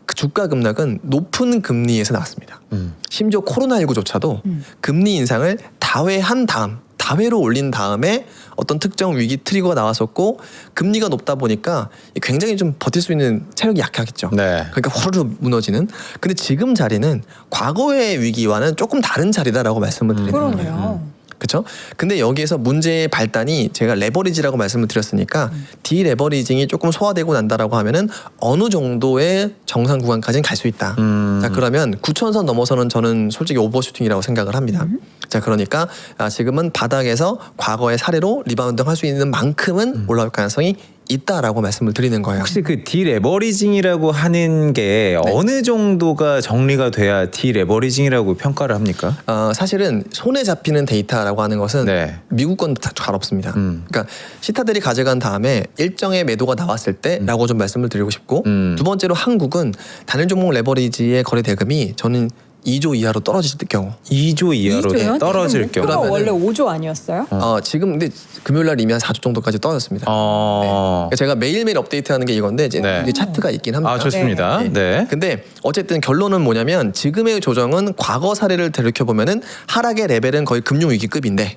그 주가 급락은 높은 금리에서 나왔습니다. 심지어 코로나19조차도 금리 인상을 다회한 다음 다회로 올린 다음에 어떤 특정 위기 트리거가 나왔었고 금리가 높다 보니까 굉장히 좀 버틸 수 있는 체력이 약하겠죠. 네. 그러니까 호르르 무너지는. 근데 지금 자리는 과거의 위기와는 조금 다른 자리다라고 말씀을 드립니다. 그러네요. 그렇죠? 근데 여기에서 문제의 발단이 제가 레버리지라고 말씀을 드렸으니까 디레버리징이 조금 소화되고 난다라고 하면은 어느 정도의 정상 구간까지는 갈 수 있다. 자, 그러면 9,000선 넘어서는 저는 솔직히 오버슈팅이라고 생각을 합니다. 자, 그러니까 지금은 바닥에서 과거의 사례로 리바운딩 할 수 있는 만큼은 올라올 가능성이 있다라고 말씀을 드리는 거예요. 혹시 그 디레버리징이라고 하는 게 네. 어느 정도가 정리가 돼야 디레버리징이라고 평가를 합니까? 사실은 손에 잡히는 데이터라고 하는 것은 네. 미국 건 잘 없습니다. 그러니까 시타들이 가져간 다음에 일정의 매도가 나왔을 때라고 좀 말씀을 드리고 싶고 두 번째로 한국은 단일 종목 레버리지의 거래 대금이 저는 2조 이하로 떨어질 경우 2조 이하로 2조요? 떨어질 경우. 목표가 그러면은- 원래 5조 아니었어요? 지금 근데 금요일 날 이미 한 4조 정도까지 떨어졌습니다. 그러니까 제가 매일매일 업데이트하는 게 이건데 이제 네. 이게 차트가 있긴 합니다. 아, 좋습니다. 네. 네. 근데 어쨌든 결론은 뭐냐면 지금의 조정은 과거 사례를 되돌켜 보면은 하락의 레벨은 거의 금융 위기급인데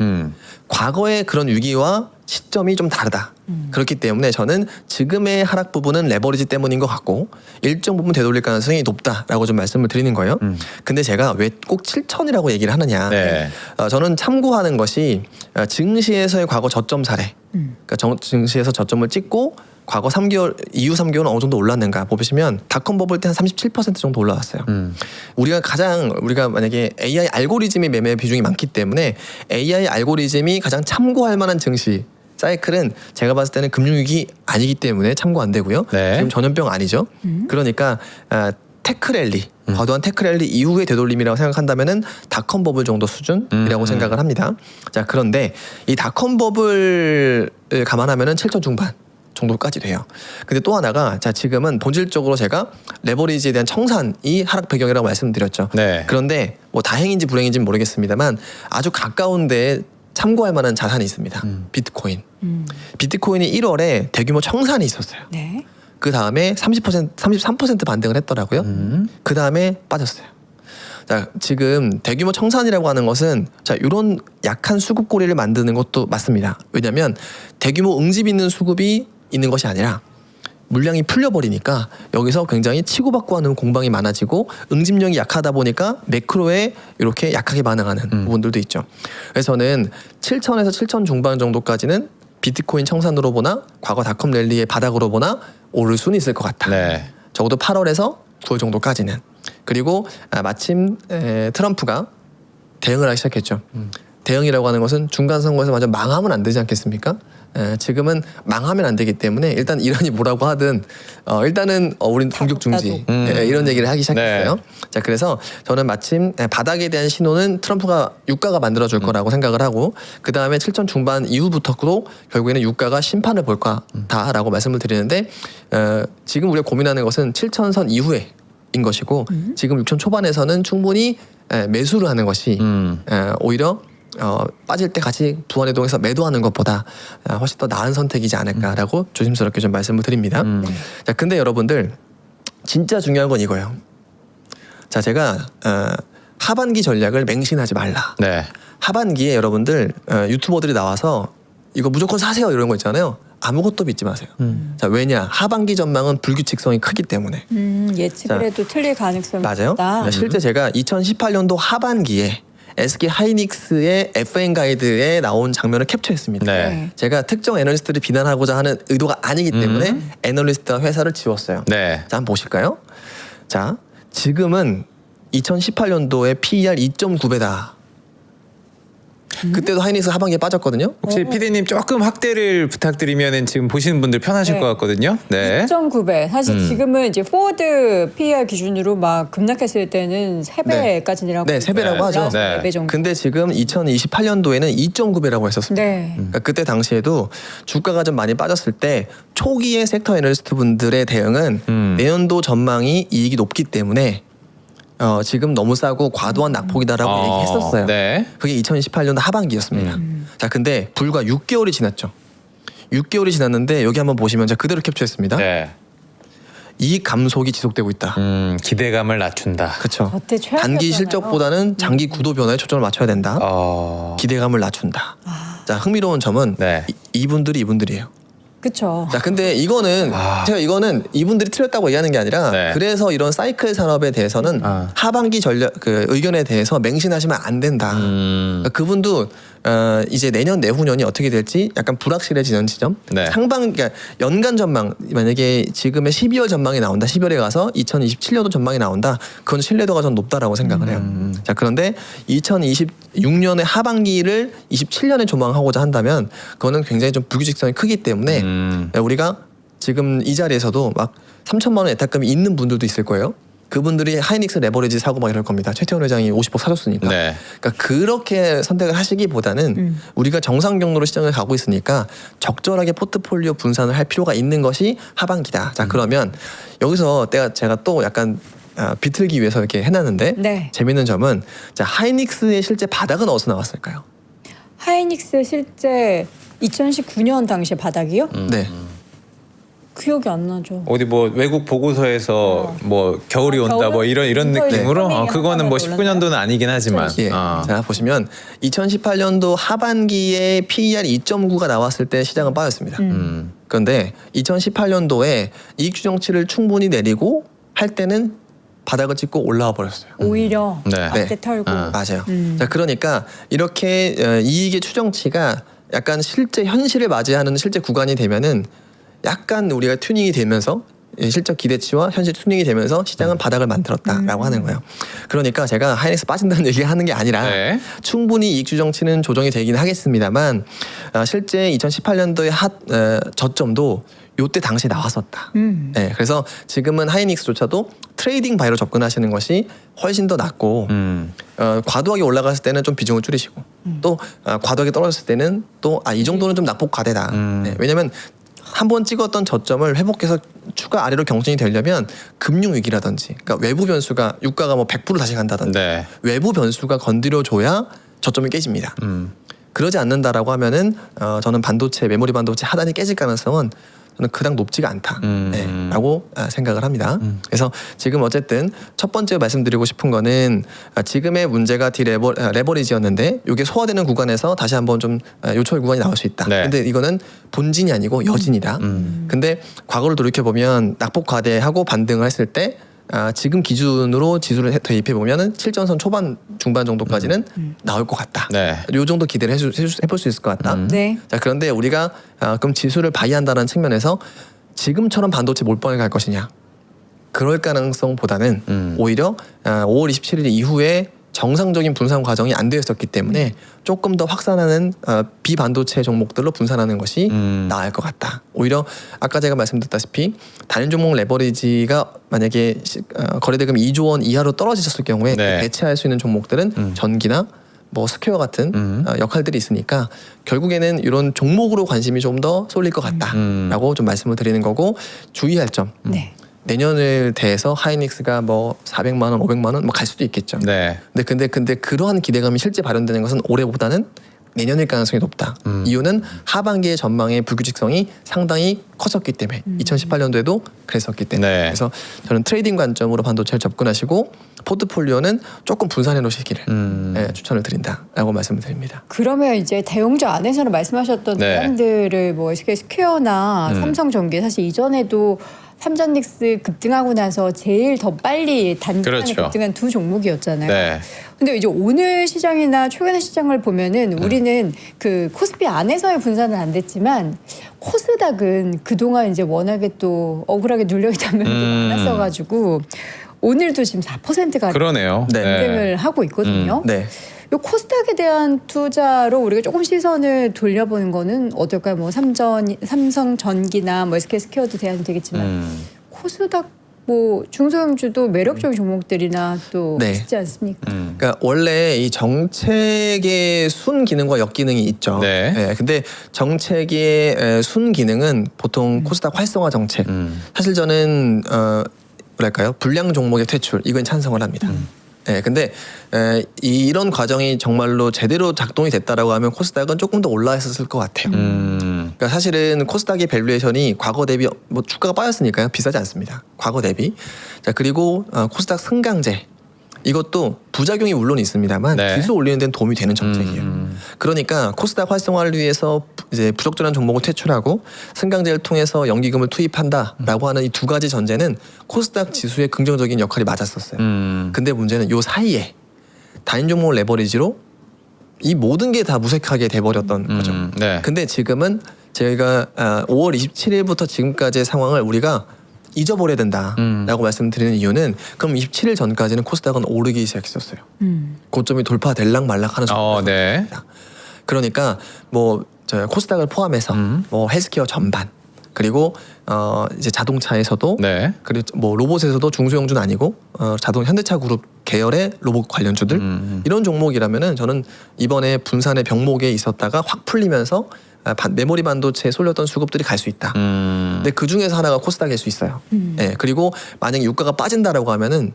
과거의 그런 위기와 시점이 좀 다르다. 그렇기 때문에 저는 지금의 하락 부분은 레버리지 때문인 것 같고 일정 부분 되돌릴 가능성이 높다라고 좀 말씀을 드리는 거예요. 근데 제가 왜 꼭 7천이라고 얘기를 하느냐. 네. 저는 참고하는 것이 증시에서의 과거 저점 사례. 그러니까 증시에서 저점을 찍고 과거 3개월 이후 3개월은 어느 정도 올랐는가 보시면 닷컴 버블 때 한 37% 정도 올라왔어요. 우리가 만약에 AI 알고리즘의 매매 비중이 많기 때문에 AI 알고리즘이 가장 참고할 만한 증시 사이클은 제가 봤을 때는 금융위기 아니기 때문에 참고 안 되고요. 네. 지금 전염병 아니죠. 그러니까 테크랠리 과도한 테크랠리 이후의 되돌림이라고 생각한다면은 닷컴 버블 정도 수준이라고 생각을 합니다. 자, 그런데 이 닷컴 버블을 감안하면은 7천 중반 정도까지 돼요. 근데 또 하나가 자 지금은 본질적으로 제가 레버리지에 대한 청산이 하락 배경이라고 말씀드렸죠. 네. 그런데 뭐 다행인지 불행인지는 모르겠습니다만 아주 가까운 데에 참고할 만한 자산이 있습니다. 비트코인. 비트코인이 1월에 대규모 청산이 있었어요. 네. 그 다음에 33% 반등을 했더라고요. 그 다음에 빠졌어요. 자, 지금 대규모 청산이라고 하는 것은 자, 이런 약한 수급 고리를 만드는 것도 맞습니다. 왜냐하면 대규모 응집 있는 수급이 있는 것이 아니라 물량이 풀려버리니까 여기서 굉장히 치고받고 하는 공방이 많아지고 응집력이 약하다 보니까 매크로에 이렇게 약하게 반응하는 부분들도 있죠. 그래서 저는 7천에서 7천 중반 정도까지는 비트코인 청산으로 보나 과거 닷컴 랠리의 바닥으로 보나 오를 수는 있을 것 같다. 네. 적어도 8월에서 9월 정도까지는. 그리고 마침 트럼프가 대응을 하기 시작했죠. 대응이라고 하는 것은 중간 선거에서 완전 망하면 안 되지 않겠습니까? 지금은 망하면 안 되기 때문에 일단 이란이 뭐라고 하든 일단은 우린 공격 중지 이런 얘기를 하기 시작했어요. 네. 자, 그래서 저는 마침 바닥에 대한 신호는 트럼프가 유가가 만들어줄 거라고 생각을 하고 그 다음에 7천 중반 이후부터도 결국에는 유가가 심판을 볼 거다라고 말씀을 드리는데 지금 우리가 고민하는 것은 7천선 이후에 인 것이고 지금 6천 초반에서는 충분히 매수를 하는 것이 오히려 빠질 때 같이 부안해동해서 매도하는 것보다 훨씬 더 나은 선택이지 않을까라고 조심스럽게 좀 말씀을 드립니다. 자, 근데 여러분들 진짜 중요한 건 이거예요. 자, 제가 하반기 전략을 맹신하지 말라. 네. 하반기에 여러분들 유튜버들이 나와서 이거 무조건 사세요 이런 거 있잖아요. 아무것도 믿지 마세요. 자, 왜냐? 하반기 전망은 불규칙성이 크기 때문에. 예측을 해도 틀릴 가능성이 맞아요. 있다. 실제 제가 2018년도 하반기에 SK 하이닉스의 FN 가이드에 나온 장면을 캡처했습니다. 네. 제가 특정 애널리스트를 비난하고자 하는 의도가 아니기 때문에 애널리스트와 회사를 지웠어요. 네. 자, 한번 보실까요? 자, 지금은 2018년도에 PER 2.9배다. 그때도 하이닉스 하반기에 빠졌거든요. 혹시 PD님 조금 확대를 부탁드리면 지금 보시는 분들 편하실 네. 것 같거든요. 네. 2.9배. 사실 지금은 이제 포워드 PER 기준으로 막 급락했을 때는 3배까지라고. 네, 3배라고 하죠. 네. 4배 정도. 근데 지금 2028년도에는 2.9배라고 했었습니다. 네. 그러니까 그때 당시에도 주가가 좀 많이 빠졌을 때 초기에 섹터 애널리스트 분들의 대응은 내년도 전망이 이익이 높기 때문에 지금 너무 싸고 과도한 낙폭이다라고 얘기했었어요. 네. 그게 2018년도 하반기였습니다. 자, 근데 불과 6개월이 지났죠. 6개월이 지났는데 여기 한번 보시면 제가 그대로 캡처했습니다. 네. 이익 감속이 지속되고 있다. 기대감을 낮춘다. 그렇죠. 저때 최악이었잖아요. 단기 실적보다는 장기 구도 변화에 초점을 맞춰야 된다. 기대감을 낮춘다. 자, 흥미로운 점은 네. 이분들이에요. 그렇죠. 자, 근데 이거는 제가 이거는 이분들이 틀렸다고 얘기하는 게 아니라 네. 그래서 이런 사이클 산업에 대해서는 하반기 전략 의견에 대해서 맹신하시면 안 된다. 그러니까 그분도 이제 내년 내후년이 어떻게 될지 약간 불확실해지는 지점. 네. 그러니까 연간 전망 만약에 지금의 12월 전망이 나온다. 12월에 가서 2027년도 전망이 나온다. 그건 신뢰도가 좀 높다라고 생각을 해요. 자, 그런데 2026년의 하반기를 27년에 조망하고자 한다면 그거는 굉장히 좀 불규칙성이 크기 때문에 우리가 지금 이 자리에서도 막 3천만 원 예탁금이 있는 분들도 있을 거예요. 그분들이 하이닉스 레버리지 사고 막 이럴 겁니다. 최태원 회장이 50억 사줬으니까. 네. 그러니까 그렇게 선택을 하시기보다는 우리가 정상 경로로 시장을 가고 있으니까 적절하게 포트폴리오 분산을 할 필요가 있는 것이 하반기다. 자, 그러면 여기서 제가 또 약간 비틀기 위해서 이렇게 해놨는데 네. 재밌는 점은 자, 하이닉스의 실제 바닥은 어디서 나왔을까요? 하이닉스 실제 2019년 당시에 바닥이요? 네. 기억이 안 나죠. 어디 뭐 외국 보고서에서 뭐 겨울이 온다 겨울은 뭐 이런 이거 이제 느낌으로 커밍이 그거는 뭐 하나만 19년도는 아니긴 하지만 예. 자, 보시면 2018년도 하반기에 PER 2.9가 나왔을 때 시장은 빠졌습니다. 그런데 2018년도에 이익 추정치를 충분히 내리고 할 때는 바닥을 찍고 올라와 버렸어요. 오히려 네. 앞에 털고. 맞아요. 자, 그러니까 이렇게 이익의 추정치가 약간 실제 현실을 맞이하는 실제 구간이 되면은 약간 우리가 튜닝이 되면서 실적 기대치와 현실 튜닝이 되면서 시장은 바닥을 만들었다라고 하는 거예요. 그러니까 제가 하이닉스 빠진다는 얘기하는 게 아니라 네. 충분히 이익 추정치는 조정이 되긴 하겠습니다만 실제 2018년도의 저점도 요때 당시에 나왔었다. 네, 그래서 지금은 하이닉스조차도 트레이딩 바이로 접근하시는 것이 훨씬 더 낫고 과도하게 올라갔을 때는 좀 비중을 줄이시고 또 과도하게 떨어졌을 때는 또 이 정도는 좀 낙폭 과대다. 네, 왜냐하면 한번 찍었던 저점을 회복해서 추가 아래로 경신이 되려면 금융 위기라든지, 그러니까 외부 변수가 유가가 뭐 100% 다시 간다든지 네. 외부 변수가 건드려줘야 저점이 깨집니다. 그러지 않는다라고 하면은 저는 메모리 반도체 하단이 깨질 가능성은 저는 그닥 높지가 않다라고 생각을 합니다. 그래서 지금 어쨌든 첫 번째 말씀드리고 싶은 거는 지금의 문제가 레버리지였는데 이게 소화되는 구간에서 다시 한번 좀 요철 구간이 나올 수 있다. 네. 근데 이거는 본진이 아니고 여진이다. 근데 과거를 돌이켜 보면 낙폭 과대하고 반등을 했을 때 지금 기준으로 지수를 대입해 보면은 7전선 초반 중반 정도까지는 나올 것 같다. 네. 요 정도 기대를 해볼 수 있을 것 같다. 네. 자, 그런데 우리가 그럼 지수를 바이한다는 측면에서 지금처럼 반도체 몰빵을 갈 것이냐? 그럴 가능성보다는 오히려 5월 27일 이후에 정상적인 분산 과정이 안 되었었기 때문에 조금 더 확산하는 비반도체 종목들로 분산하는 것이 나을 것 같다. 오히려 아까 제가 말씀드렸다시피 단일 종목 레버리지가 만약에 거래대금 2조 원 이하로 떨어지셨을 경우에 네. 대체할 수 있는 종목들은 전기나 뭐 스퀘어 같은 역할들이 있으니까 결국에는 이런 종목으로 관심이 좀 더 쏠릴 것 같다라고 좀 말씀을 드리는 거고 주의할 점. 네. 내년을 대해서 하이닉스가 뭐 400만 원, 500만 원 뭐 갈 수도 있겠죠. 네. 근데 그러한 기대감이 실제 발현되는 것은 올해보다는 내년일 가능성이 높다. 이유는 하반기의 전망의 불규칙성이 상당히 컸었기 때문에 2018년도에도 그랬었기 때문에 네. 그래서 저는 트레이딩 관점으로 반도체를 접근하시고 포트폴리오는 조금 분산해 놓으시기를 추천을 드린다라고 말씀을 드립니다. 그러면 이제 대형주 안에서는 말씀하셨던 네. 브랜드를 뭐 SK 스퀘어나 삼성전기 사실 이전에도 삼전닉스 급등하고 나서 제일 더 빨리 단기간에 그렇죠. 급등한 두 종목이었잖아요. 네. 근데 이제 오늘 시장이나 최근의 시장을 보면은 우리는 그 코스피 안에서의 분산은 안 됐지만 코스닥은 그동안 이제 워낙에 또 억울하게 눌려있던 면도 많았어가지고 오늘도 지금 4%가 그러네요. 네. 급등을 하고 있거든요. 네. 요 코스닥에 대한 투자로 우리가 조금 시선을 돌려보는 거는 어떨까요? 뭐 삼성전기나 뭐 SK 스퀘어도 대안이 되겠지만 코스닥 뭐 중소형주도 매력적인 종목들이나 또 네. 있지 않습니까? 그러니까 원래 이 정책의 순 기능과 역 기능이 있죠. 네. 근데 정책의 순 기능은 보통 코스닥 활성화 정책. 사실 저는 뭐랄까요 불량 종목의 퇴출 이건 찬성을 합니다. 근데 이런 과정이 정말로 제대로 작동이 됐다라고 하면 코스닥은 조금 더 올라있었을 것 같아요. 그러니까 사실은 코스닥의 밸류에이션이 과거 대비 뭐 주가가 빠졌으니까요 비싸지 않습니다. 과거 대비. 자 그리고 코스닥 승강제 이것도 부작용이 물론 있습니다만 네. 지수 올리는 데는 도움이 되는 정책이에요. 그러니까 코스닥 활성화를 위해서 이제 부적절한 종목을 퇴출하고 승강제를 통해서 연기금을 투입한다라고 하는 이 두 가지 전제는 코스닥 지수의 긍정적인 역할이 맞았었어요. 근데 문제는 요 사이에 단일 종목 레버리지로 이 모든 게 다 무색하게 돼버렸던 거죠. 네. 근데 지금은 저희가 5월 27일부터 지금까지의 상황을 우리가 잊어버려야 된다라고 말씀드리는 이유는 그럼 27일 전까지는 코스닥은 오르기 시작했었어요. 고점이 돌파될락 말락하는 네. 그러니까 뭐 저 코스닥을 포함해서 뭐 헬스케어 전반 그리고 이제 자동차에서도 네. 그리고 뭐 로봇에서도 중소형주는 아니고 자동 현대차 그룹 계열의 로봇 관련주들 이런 종목이라면은 저는 이번에 분산의 병목에 있었다가 확 풀리면서 메모리 반도체에 쏠렸던 수급들이 갈 수 있다. 근데 그 중에서 하나가 코스닥일 수 있어요. 그리고 만약에 유가가 빠진다라고 하면은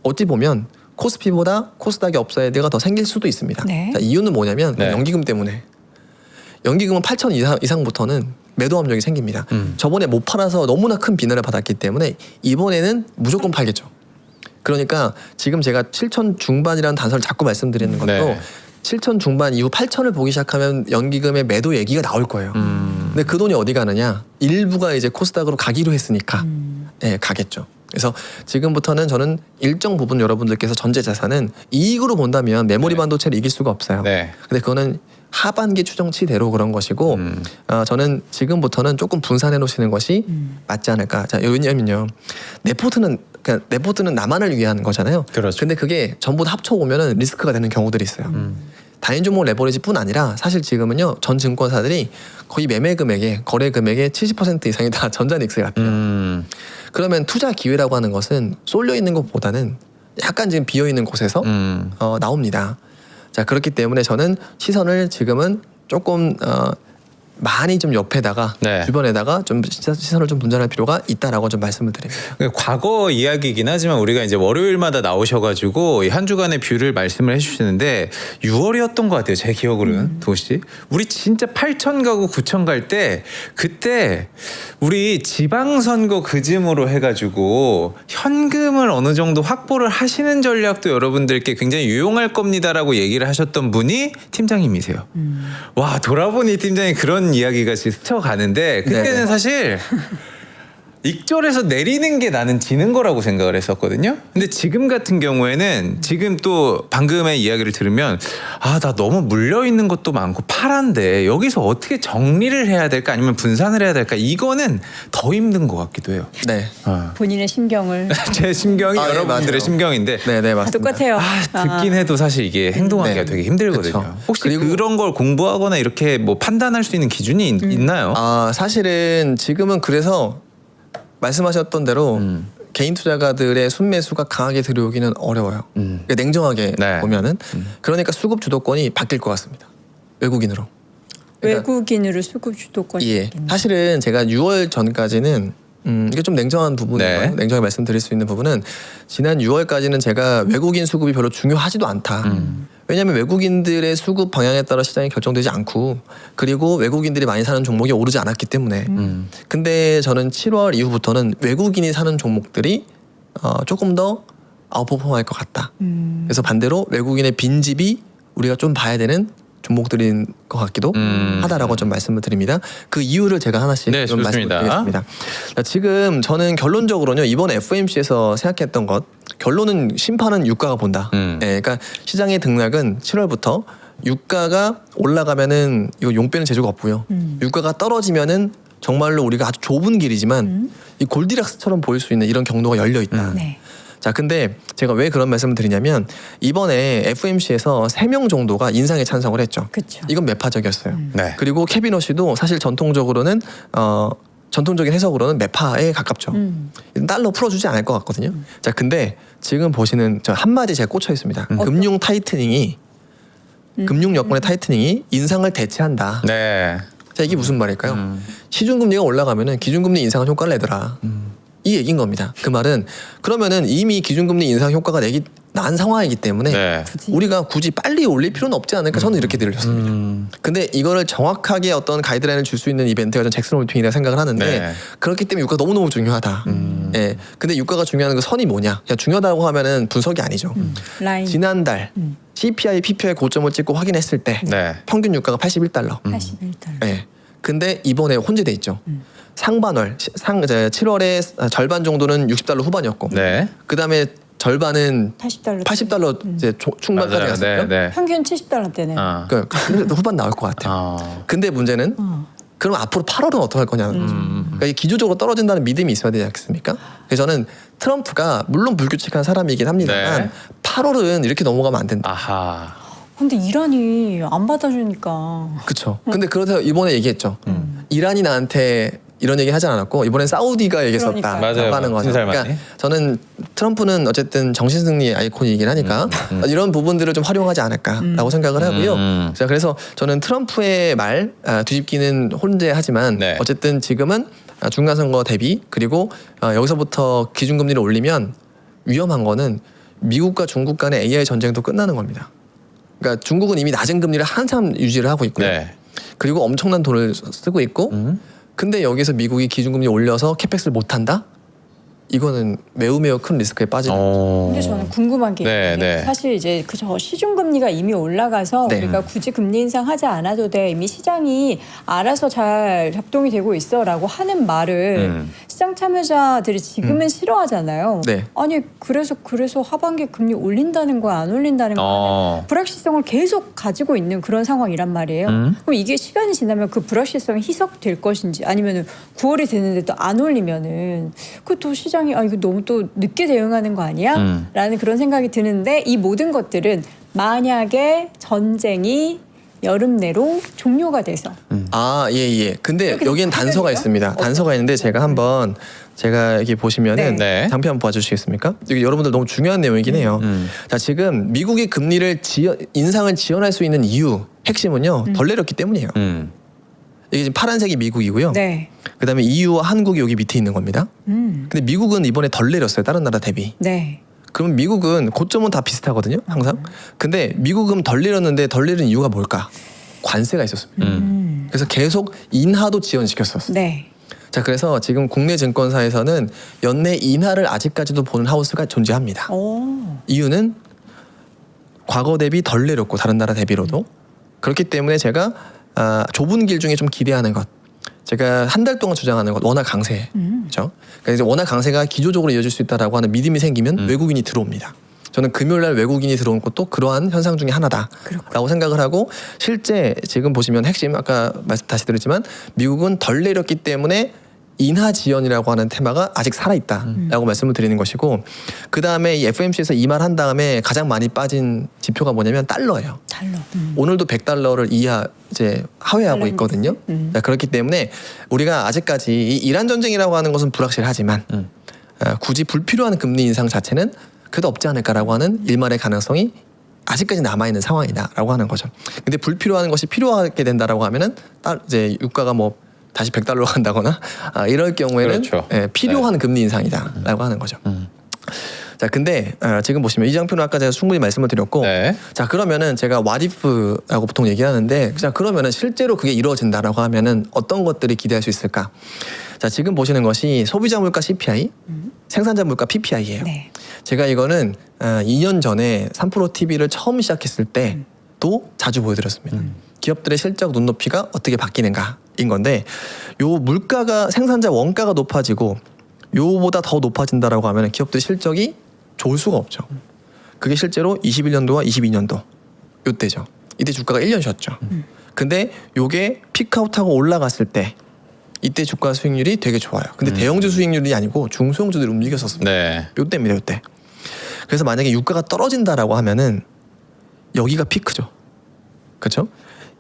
어찌 보면 코스피보다 코스닥의 업사이드가 더 생길 수도 있습니다. 네. 자, 이유는 뭐냐면 네. 연기금 때문에. 연기금은 8천 이상부터는 매도 압력이 생깁니다. 저번에 못 팔아서 너무나 큰 비난을 받았기 때문에 이번에는 무조건 팔겠죠. 그러니까 지금 제가 7천 중반이라는 단서를 자꾸 말씀드리는 것도 네. 7천 중반 이후 8천을 보기 시작하면 연기금의 매도 얘기가 나올 거예요. 근데 그 돈이 어디 가느냐? 일부가 이제 코스닥으로 가기로 했으니까 가겠죠. 그래서 지금부터는 저는 일정 부분 여러분들께서 전체 자산은 이익으로 본다면 메모리 반도체를 이길 수가 없어요. 네. 근데 그거는 하반기 추정치대로 그런 것이고 저는 지금부터는 조금 분산해 놓으시는 것이 맞지 않을까. 자, 왜냐면요. 네포트는 나만을 위한 거잖아요. 그렇죠. 근데 그게 전부 다 합쳐 오면은 리스크가 되는 경우들이 있어요. 단일 종목 레버리지뿐 아니라 사실 지금은요 전 증권사들이 거의 매매 금액의 거래 금액의 70% 이상이 다 전자닉스 같아요. 그러면 투자 기회라고 하는 것은 쏠려 있는 것보다는 약간 지금 비어 있는 곳에서 나옵니다. 자 그렇기 때문에 저는 시선을 지금은 조금 많이 좀 옆에다가 네. 주변에다가 좀 시선을 좀 분산할 필요가 있다라고 좀 말씀을 드립니다. 과거 이야기이긴 하지만 우리가 이제 월요일마다 나오셔가지고 이 한 주간의 뷰를 말씀을 해주시는데 6월이었던 것 같아요. 제 기억으로는 도시 우리 진짜 8천 가고 9천 갈 때 그때 우리 지방선거 그즈음으로 해가지고 현금을 어느 정도 확보를 하시는 전략도 여러분들께 굉장히 유용할 겁니다라고 얘기를 하셨던 분이 팀장님이세요. 와 돌아보니 팀장님 그런 이야기가 스쳐가는데 그때는 네네. 사실 익절해서 내리는 게 나는 지는 거라고 생각을 했었거든요. 근데 지금 같은 경우에는 지금 또 방금의 이야기를 들으면 아, 나 너무 물려 있는 것도 많고 파란데 여기서 어떻게 정리를 해야 될까 아니면 분산을 해야 될까 이거는 더 힘든 것 같기도 해요. 네. 본인의 심경을 제 심경이 아, 예, 여러분들의 맞아요. 심경인데 네, 맞습니다. 똑같아요. 듣긴 해도 사실 이게 행동하기가 네. 되게 힘들거든요. 그쵸. 혹시 그리고- 그런 걸 공부하거나 이렇게 뭐 판단할 수 있는 기준이 있나요? 사실은 지금은 그래서 말씀하셨던 대로 개인 투자가들의 순매수가 강하게 들어오기는 어려워요. 그러니까 냉정하게 네. 보면은 그러니까 수급 주도권이 바뀔 것 같습니다. 외국인으로. 그러니까 외국인으로 수급 주도권이 예. 있겠네. 사실은 제가 6월 전까지는 이게 좀 냉정한 부분이에요. 네. 냉정하게 말씀드릴 수 있는 부분은 지난 6월까지는 제가 외국인 수급이 별로 중요하지도 않다. 왜냐하면 외국인들의 수급 방향에 따라 시장이 결정되지 않고 그리고 외국인들이 많이 사는 종목이 오르지 않았기 때문에 근데 저는 7월 이후부터는 외국인이 사는 종목들이 조금 더 아웃퍼폼할 것 같다. 그래서 반대로 외국인의 빈집이 우리가 좀 봐야 되는 종목들인 것 같기도 하다라고 좀 말씀을 드립니다. 그 이유를 제가 하나씩 네, 좀 좋습니다. 말씀드리겠습니다. 자, 지금 저는 결론적으로는요 이번 FOMC에서 생각했던 것 결론은 심판은 유가가 본다. 네, 그러니까 시장의 등락은 7월부터 유가가 올라가면은 이거 용 빼는 재주가 없고요. 유가가 떨어지면은 정말로 우리가 아주 좁은 길이지만 이 골디락스처럼 보일 수 있는 이런 경로가 열려 있다. 네. 자, 근데 제가 왜 그런 말씀을 드리냐면 이번에 FOMC에서 3명 정도가 인상에 찬성을 했죠. 그쵸. 이건 매파적이었어요. 네. 그리고 캐비너시도 사실 전통적으로는 전통적인 해석으로는 매파에 가깝죠. 달러 풀어주지 않을 것 같거든요. 자, 근데 지금 보시는 저 한마디 제가 꽂혀 있습니다. 금융 타이트닝이 금융 여건의 타이트닝이 인상을 대체한다. 네. 자, 이게 무슨 말일까요? 시중금리가 올라가면은 기준금리 인상은 효과를 내더라. 이 얘기인 겁니다. 그 말은 그러면은 이미 기준금리 인상 효과가 난 상황이기 때문에 네. 우리가 굳이 빨리 올릴 필요는 없지 않을까 저는 이렇게 들렸습니다. 근데 이거를 정확하게 어떤 가이드라인을 줄 수 있는 이벤트가 전 잭슨 홀팅이라고 생각을 하는데 네. 그렇기 때문에 유가가 너무너무 중요하다. 예. 근데 유가가 중요한 그 선이 뭐냐? 그냥 중요하다고 하면은 분석이 아니죠. 라인 지난달 CPI, PPI 고점을 찍고 확인했을 때 네. 평균 유가가 81달러. 81달러. 예. 근데 이번에 혼재돼 있죠. 상반월 7월에 절반 정도는 60달러 후반이었고 네. 그다음에 절반은 80달러. 80달러 이제 중반까지 맞아요. 갔었죠. 네. 네. 평균 70달러대네요. 아. 그러니까 후반 나올 것 같아요. 아. 근데 문제는 그럼 앞으로 8월은 어떻게 할 거냐는 거죠. 그러니까 이게 기조적으로 떨어진다는 믿음이 있어야 되지 않겠습니까? 그래서 저는 트럼프가 물론 불규칙한 사람이긴 합니다만 네. 8월은 이렇게 넘어가면 안 된다. 아하. 근데 이란이 안 받아주니까. 그렇죠. 근데 그래서 이번에 얘기했죠. 이란이 나한테 이런 얘기 하지 않았고 이번엔 사우디가 얘기했었다. 그러니까요. 맞아요. 하는 거죠. 무슨 살 그러니까 많이? 저는 트럼프는 어쨌든 정신승리 아이콘이긴 하니까 이런 부분들을 좀 활용하지 않을까라고 생각을 하고요. 자, 그래서 저는 트럼프의 말 뒤집기는 혼재하지만 네. 어쨌든 지금은 중간선거 대비 그리고 여기서부터 기준금리를 올리면 위험한 거는 미국과 중국 간의 AI 전쟁도 끝나는 겁니다. 그러니까 중국은 이미 낮은 금리를 한참 유지를 하고 있고요. 네. 그리고 엄청난 돈을 쓰고 있고 근데 여기서 미국이 기준금리 올려서 캐펙스를 못한다? 이거는 매우 큰 리스크에 빠지는 거죠. 근데 저는 궁금한 게 네, 있는데 네. 사실 이제 그저 시중금리가 이미 올라가서 네. 우리가 굳이 금리 인상하지 않아도 돼 이미 시장이 알아서 잘 작동이 되고 있어라고 하는 말을 시장 참여자들이 지금은 싫어하잖아요. 네. 아니 그래서 하반기 금리 올린다는 거야 안 올린다는 거야 불확실성을 계속 가지고 있는 그런 상황이란 말이에요. 그럼 이게 시간이 지나면 그 불확실성이 희석될 것인지 아니면은 9월이 됐는데 또 안 올리면은 그 또 시장이 이거 너무 또 늦게 대응하는 거 아니야? 라는 그런 생각이 드는데 이 모든 것들은 만약에 전쟁이 여름 내로 종료가 돼서 예. 근데 이렇게 여기엔 단서가 해결이요? 있습니다. 어떤 단서가 있는데 제가 한번 제가 여기 보시면은 네. 장표 한번 봐주시겠습니까? 여기 여러분들 너무 중요한 내용이긴 해요. 자, 지금 미국이 금리를 인상을 지연할 수 있는 이유 핵심은요 덜 내렸기 때문이에요. 이게 지금 파란색이 미국이고요. 네. 그다음에 EU와 한국이 여기 밑에 있는 겁니다. 근데 미국은 이번에 덜 내렸어요. 다른 나라 대비. 네. 그러면 미국은 고점은 다 비슷하거든요. 항상. 근데 미국은 덜 내렸는데 덜 내린 이유가 뭘까? 관세가 있었습니다. 그래서 계속 인하도 지연시켰었어요. 네. 자, 그래서 지금 국내 증권사에서는 연내 인하를 아직까지도 보는 하우스가 존재합니다. 오. 이유는 과거 대비 덜 내렸고 다른 나라 대비로도 그렇기 때문에 제가 좁은 길 중에 좀 기대하는 것. 제가 한 달 동안 주장하는 건 원화 강세. 그렇죠? 그러니까 이제 원화 강세가 기조적으로 이어질 수 있다라고 하는 믿음이 생기면 외국인이 들어옵니다. 저는 금요일 날 외국인이 들어온 것도 그러한 현상 중에 하나다라고 생각을 하고 실제 지금 보시면 핵심 아까 말씀 다시 드렸지만 미국은 덜 내렸기 때문에 인하 지연이라고 하는 테마가 아직 살아있다라고 말씀을 드리는 것이고 그 다음에 이 FOMC에서 이 말 한 다음에 가장 많이 빠진 지표가 뭐냐면 달러예요. 달러. 오늘도 100달러를 이하 이제 하회하고 있거든요. 자, 그렇기 때문에 우리가 아직까지 이 이란 전쟁이라고 하는 것은 불확실하지만 굳이 불필요한 금리 인상 자체는 그래도 없지 않을까라고 하는 일말의 가능성이 아직까지 남아있는 상황이다라고 하는 거죠. 근데 불필요한 것이 필요하게 된다라고 하면은 이제 유가가 뭐 다시 100달러로 간다거나 이럴 경우에는 그렇죠. 필요한 금리 인상이다라고 하는 거죠. 자, 근데 지금 보시면 이 장표는 아까 제가 충분히 말씀을 드렸고, 네. 자 그러면은 제가 what if라고 보통 얘기하는데, 자 그러면은 실제로 그게 이루어진다라고 하면은 어떤 것들이 기대할 수 있을까? 자 지금 보시는 것이 소비자 물가 CPI, 생산자 물가 PPI예요. 네. 제가 이거는 2년 전에 3프로 TV를 처음 시작했을 때도 자주 보여드렸습니다. 기업들의 실적 눈높이가 어떻게 바뀌는가인 건데, 요 물가가 생산자 원가가 높아지고 요보다 더 높아진다라고 하면 기업들 실적이 좋을 수가 없죠. 그게 실제로 21년도와 22년도 요때죠. 이때 주가가 1년 쉬었죠. 근데 요게 피크아웃하고 올라갔을 때 이때 주가 수익률이 되게 좋아요. 근데 대형주 수익률이 아니고 중소형주들이 움직였었습니다. 네. 요때입니다. 요때. 그래서 만약에 유가가 떨어진다라고 하면은 여기가 피크죠. 그렇죠?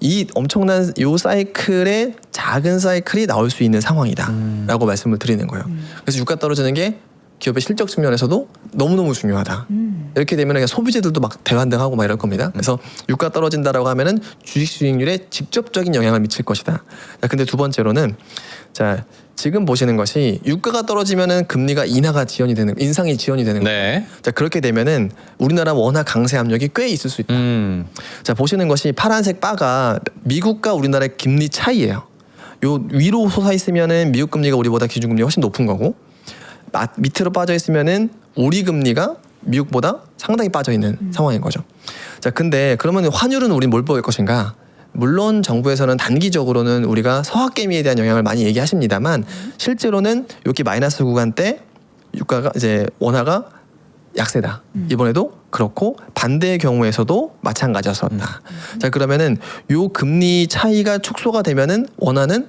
이 엄청난 요 사이클에 작은 사이클이 나올 수 있는 상황이다라고 말씀을 드리는 거예요. 그래서 유가 떨어지는 게 기업의 실적 측면에서도 너무너무 중요하다. 이렇게 되면 그냥 소비재들도 막 대환등하고 막 이럴 겁니다. 그래서 유가 떨어진다라고 하면은 주식 수익률에 직접적인 영향을 미칠 것이다. 자, 근데 두 번째로는 자 지금 보시는 것이 유가가 떨어지면은 금리가 인상이 지연이 되는 거예요. 네. 자 그렇게 되면은 우리나라 원화 강세 압력이 꽤 있을 수 있다. 자 보시는 것이 파란색 바가 미국과 우리나라의 금리 차이예요. 요 위로 솟아 있으면은 미국 금리가 우리보다 기준금리가 훨씬 높은 거고, 밑으로 빠져 있으면은 우리 금리가 미국보다 상당히 빠져 있는 상황인 거죠. 자 근데 그러면 환율은 우리 뭘 보일 것인가? 물론 정부에서는 단기적으로는 우리가 서학개미에 대한 영향을 많이 얘기하십니다만 실제로는 이렇게 마이너스 구간 때 유가가 이제 원화가 약세다. 이번에도 그렇고 반대의 경우에서도 마찬가지였었다. 자 그러면은 요 금리 차이가 축소가 되면은 원화는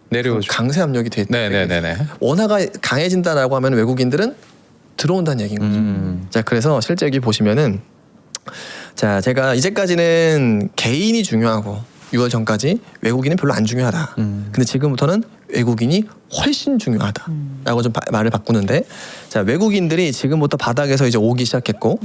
내려오죠. 강세 압력이 네네네네. 원화가 강해진다라고 하면 외국인들은 들어온다는 얘기인 거죠. 자 그래서 실제 여기 보시면은 자 제가 이제까지는 개인이 중요하고 6월 전까지 외국인은 별로 안 중요하다. 근데 지금부터는 외국인이 훨씬 중요하다라고 좀 말을 바꾸는데, 자 외국인들이 지금부터 바닥에서 이제 오기 시작했고,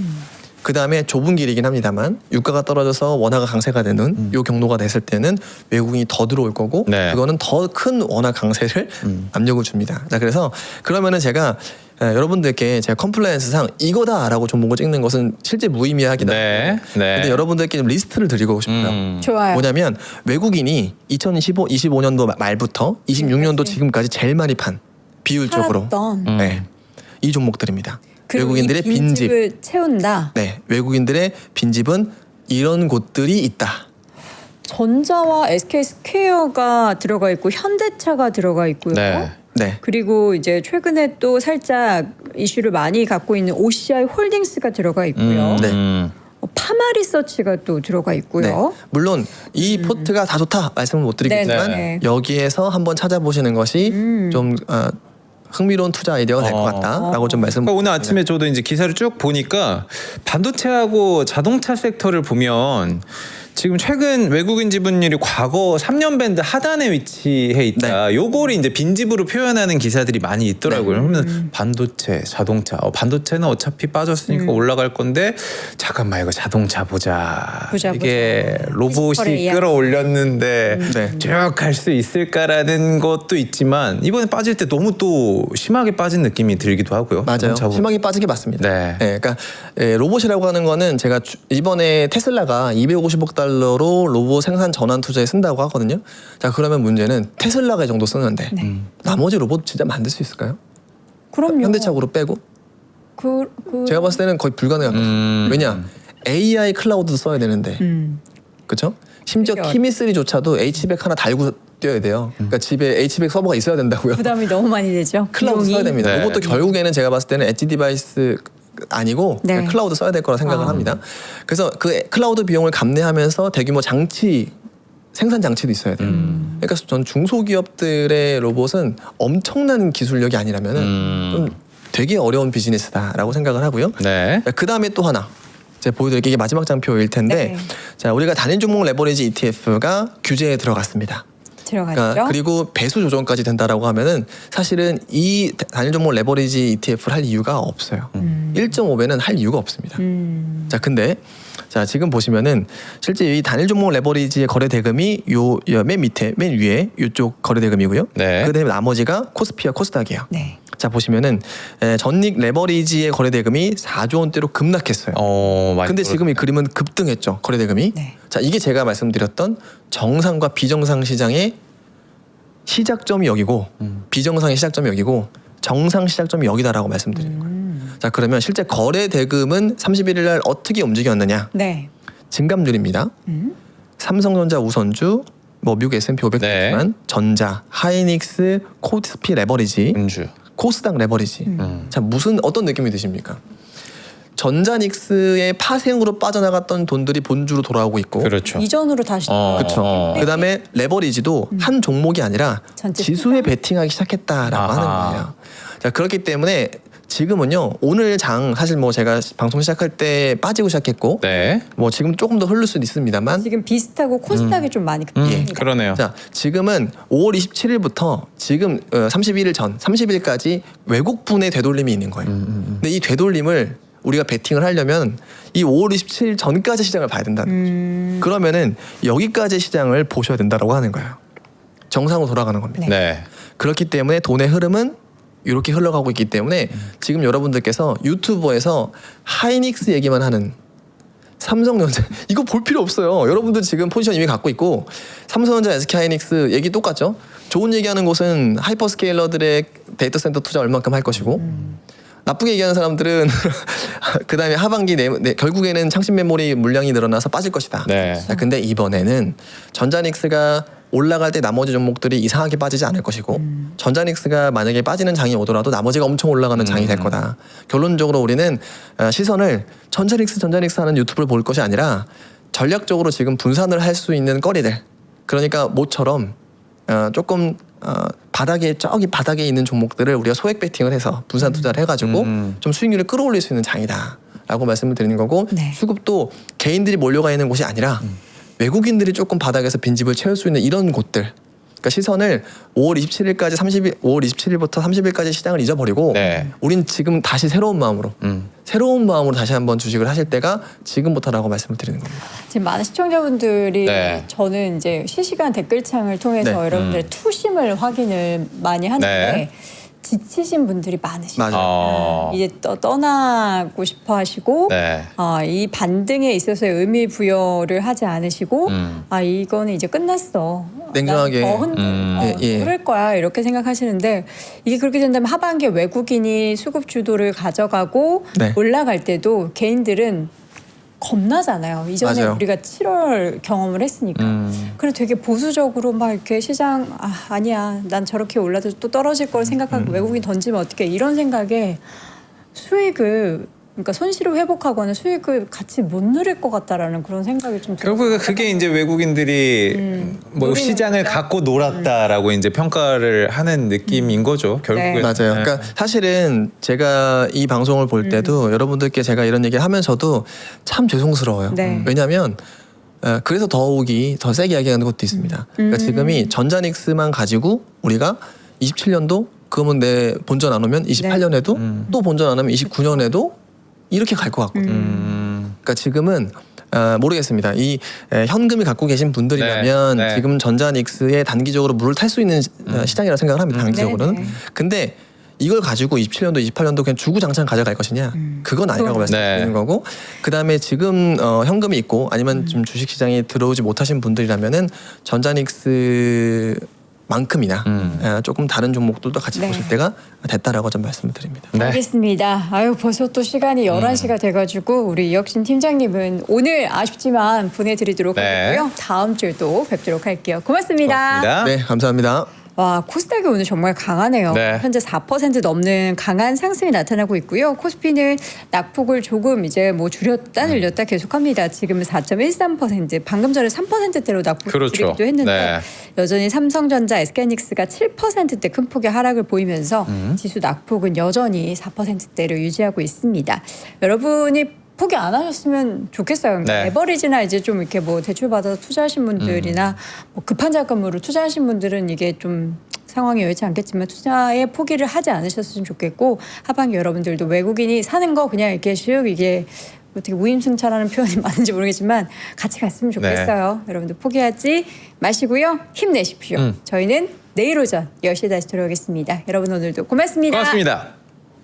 그 다음에 좁은 길이긴 합니다만 유가가 떨어져서 원화가 강세가 되는 요 경로가 됐을 때는 외국인이 더 들어올 거고, 네. 그거는 더 큰 원화 강세를 압력을 줍니다. 자 그래서 그러면은 제가 여러분들께 제가 컴플라이언스상 이거다라고 종목을 찍는 것은 실제 무의미하긴 네. 한데, 네. 근데 여러분들께 좀 리스트를 드리고 싶어요. 좋아요. 뭐냐면 외국인이 25년도 말부터 26년도 지금까지 제일 많이 판 비율적으로 팔았던. 네, 이 종목들입니다. 그리고 외국인들의 이 빈집, 빈집을 채운다. 네, 외국인들의 빈집은 이런 곳들이 있다. 전자와 SK스퀘어가 들어가 있고 현대차가 들어가 있고요. 네. 네, 그리고 이제 최근에 또 살짝 이슈를 많이 갖고 있는 OCI 홀딩스가 들어가 있고요. 네. 파마리서치가 또 들어가 있고요. 네. 물론 이 포트가 다 좋다 말씀을 못 드리겠지만 네. 여기에서 한번 찾아보시는 것이 좀 흥미로운 투자 아이디어가 될 것 같다라고 좀 말씀. 그러니까 오늘 아침에 저도 이제 기사를 쭉 보니까 반도체하고 자동차 섹터를 보면 지금 최근 외국인 지분율이 과거 3년 밴드 하단에 위치해 있다. 요거를 이제 빈집으로 표현하는 기사들이 많이 있더라고요. 그러면 반도체, 자동차. 반도체는 어차피 빠졌으니까 올라갈 건데 잠깐만 이거 자동차 보자. 이게 로봇이 피지컬의 끌어올렸는데 네. 쭉 갈 수 있을까라는 것도 있지만 이번에 빠질 때 너무 또 심하게 빠진 느낌이 들기도 하고요. 맞아요. 자동차 심하게 빠진 게 맞습니다. 네. 그러니까 로봇이라고 하는 거는 제가 이번에 테슬라가 250억 달러로 로봇 생산 전환 투자에 쓴다고 하거든요. 자 그러면 문제는 테슬라가 이 정도 쓰는데 나머지 로봇 진짜 만들 수 있을까요? 그럼요. 현대차로 빼고 제가 봤을 때는 거의 불가능할 것 같아요. 왜냐 AI 클라우드도 써야 되는데 그렇죠? 심지어 그러니까 키미3조차도 H백 하나 달고 뛰어야 돼요. 그러니까 집에 H백 서버가 있어야 된다고요. 부담이 너무 많이 되죠. 클라우드 써야 됩니다. 네. 이것도 결국에는 제가 봤을 때는 엣지 디바이스 아니고 네. 클라우드 써야 될 거라 생각을 합니다. 그래서 그 클라우드 비용을 감내하면서 대규모 생산 장치도 있어야 돼요. 그러니까 전 중소기업들의 로봇은 엄청난 기술력이 아니라면은 좀 되게 어려운 비즈니스다라고 생각을 하고요. 네. 그 다음에 또 하나 제가 보여드릴 게 이게 마지막 장표일 텐데 네. 자 우리가 단일 종목 레버리지 ETF가 규제에 들어갔습니다. 들어갔죠. 그러니까 그리고 배수 조정까지 된다라고 하면은 사실은 이 단일 종목 레버리지 ETF를 할 이유가 없어요. 1.5배는 할 이유가 없습니다. 자 근데 자 지금 보시면은 실제 이 단일 종목 레버리지의 거래 대금이 요 맨 밑에 맨 위에 이쪽 거래 대금이고요. 네. 그다음에 나머지가 코스피와 코스닥이에요. 네. 자 보시면은 전닉 레버리지의 거래 대금이 4조 원대로 급락했어요. 많이 근데 지금 이 그림은 급등했죠. 거래 대금이. 네. 자 이게 제가 말씀드렸던 정상과 비정상 시장의 시작점이 여기고 비정상의 시작점이 여기고 정상 시작점이 여기다라고 말씀드리는 거예요. 자 그러면 실제 거래 대금은 31일 날 어떻게 움직였느냐? 네. 증감률입니다. 삼성전자 우선주, 뭐 미국 S&P 500 네. 지만 전자, 하이닉스, 코스피 레버리지, 음주. 코스닥 레버리지. 자 무슨 어떤 느낌이 드십니까? 전자닉스의 파생으로 빠져나갔던 돈들이 본주로 돌아오고 있고, 그렇죠. 이전으로 다시 그렇죠. 그다음에 레버리지도 한 종목이 아니라 전체 지수에 베팅하기 시작했다라고 하는 아하. 거예요. 자 그렇기 때문에 지금은요 오늘 장 사실 뭐 제가 방송 시작할 때 빠지고 시작했고, 네. 뭐 지금 조금 더 흐를 수도 있습니다만, 지금 비슷하고 코스닥이 좀 많이 급등합니다. 그러네요. 자 지금은 5월 27일부터 지금 31일 전 30일까지 외국분의 되돌림이 있는 거예요. 근데 이 되돌림을 우리가 베팅을 하려면 이 5월 27일 전까지 시장을 봐야 된다는 거죠. 그러면은 여기까지 시장을 보셔야 된다라고 하는 거예요. 정상으로 돌아가는 겁니다. 네. 그렇기 때문에 돈의 흐름은 이렇게 흘러가고 있기 때문에 지금 여러분들께서 유튜버에서 하이닉스 얘기만 하는 삼성전자 이거 볼 필요 없어요. 여러분들 지금 포지션 이미 갖고 있고 삼성전자, SK 하이닉스 얘기 똑같죠. 좋은 얘기하는 곳은 하이퍼스케일러들의 데이터 센터 투자 얼만큼 할 것이고 나쁘게 얘기하는 사람들은 그 다음에 하반기 결국에는 창신 메모리 물량이 늘어나서 빠질 것이다. 네. 자, 근데 이번에는 전자닉스가 올라갈 때 나머지 종목들이 이상하게 빠지지 않을 것이고 전자닉스가 만약에 빠지는 장이 오더라도 나머지가 엄청 올라가는 장이 될 거다. 결론적으로 우리는 시선을 전자닉스 하는 유튜브를 볼 것이 아니라 전략적으로 지금 분산을 할 수 있는 거리들, 그러니까 모처럼 조금 저기 바닥에 있는 종목들을 우리가 소액 베팅을 해서 분산 투자를 해가지고 좀 수익률을 끌어올릴 수 있는 장이다라고 말씀을 드리는 거고, 네. 수급도 개인들이 몰려가 있는 곳이 아니라 외국인들이 조금 바닥에서 빈집을 채울 수 있는 이런 곳들. 그러니까 시선을 5월 27일부터 30일까지 시장을 잊어버리고 네. 우린 지금 다시 새로운 마음으로 다시 한번 주식을 하실 때가 지금부터라고 말씀을 드리는 겁니다. 지금 많은 시청자분들이 네. 저는 이제 실시간 댓글창을 통해서 네. 여러분들의 투심을 확인을 많이 하는데 네. 지치신 분들이 많으시죠. 맞아요. 이제 떠나고 싶어 하시고 네. 이 반등에 있어서의 의미 부여를 하지 않으시고 이거는 이제 끝났어. 냉정하게. 나는 더 흐를 거야 이렇게 생각하시는데 이게 그렇게 된다면 하반기에 외국인이 수급 주도를 가져가고 네. 올라갈 때도 개인들은 겁나잖아요. 이전에 맞아요. 우리가 7월 경험을 했으니까. 그래 되게 보수적으로 막 이렇게 시장 아니야. 난 저렇게 올라도 또 떨어질 걸 생각하고 외국인 던지면 어떡해. 이런 생각에 수익을 그러니까 손실을 회복하거나 수익을 같이 못 누릴 것 같다라는 그런 생각이 좀 들어요. 결국 그게 이제 외국인들이 뭐 노리는 시장을 거죠. 갖고 놀았다라고 이제 평가를 하는 느낌인 거죠. 결국에. 네. 맞아요. 그러니까 사실은 제가 이 방송을 볼 때도 여러분들께 제가 이런 얘기를 하면서도 참 죄송스러워요. 네. 왜냐하면 그래서 더욱이 더 세게 이야기하는 것도 있습니다. 그러니까 지금이 전자닉스만 가지고 우리가 27년도 그러면 내 본전 안 오면 28년에도 또 본전 안 오면 29년에도 이렇게 갈 것 같거든요. 그러니까 지금은 모르겠습니다. 이 현금을 갖고 계신 분들이라면 네, 네. 지금 전자닉스에 단기적으로 물을 탈 수 있는 시장이라고 생각을 합니다. 단기적으로는. 네, 네. 근데 이걸 가지고 27년도, 28년도 그냥 주구장창 가져갈 것이냐? 그건 아니라고 말씀드리는 네. 거고, 그 다음에 지금 현금이 있고 아니면 좀 주식시장에 들어오지 못하신 분들이라면은 전자닉스만 만큼이나 조금 다른 종목들도 같이 네. 보실 때가 됐다라고 좀 말씀을 드립니다. 네. 알겠습니다. 아유 벌써 또 시간이 11시가 돼가지고 우리 이혁신 팀장님은 오늘 아쉽지만 보내드리도록 네. 하고요. 다음 주에 또 뵙도록 할게요. 고맙습니다. 고맙습니다. 네, 감사합니다. 와 코스닥이 오늘 정말 강하네요. 네. 현재 4% 넘는 강한 상승이 나타나고 있고요. 코스피는 낙폭을 조금 이제 뭐 줄였다 늘렸다 계속합니다. 지금은 4.13%. 방금 전에 3%대로 낙폭 그렇죠. 줄이기도 했는데 네. 여전히 삼성전자, SK하이닉스가 7%대 큰 폭의 하락을 보이면서 지수 낙폭은 여전히 4%대로 유지하고 있습니다. 여러분이 포기 안 하셨으면 좋겠어요. 그러니까 네. 레버리지나 이제 좀 이렇게 뭐 대출 받아서 투자하신 분들이나 뭐 급한 자금으로 투자하신 분들은 이게 좀 상황이 여의치 않겠지만 투자에 포기를 하지 않으셨으면 좋겠고 하반기 여러분들도 외국인이 사는 거 그냥 이렇게 슉 이게 어떻게 무임승차라는 표현이 맞는지 모르겠지만 같이 갔으면 좋겠어요. 여러분들 포기하지 마시고요. 힘내십시오. 저희는 내일 오전 10시에 다시 돌아오겠습니다. 여러분 오늘도 고맙습니다. 고맙습니다.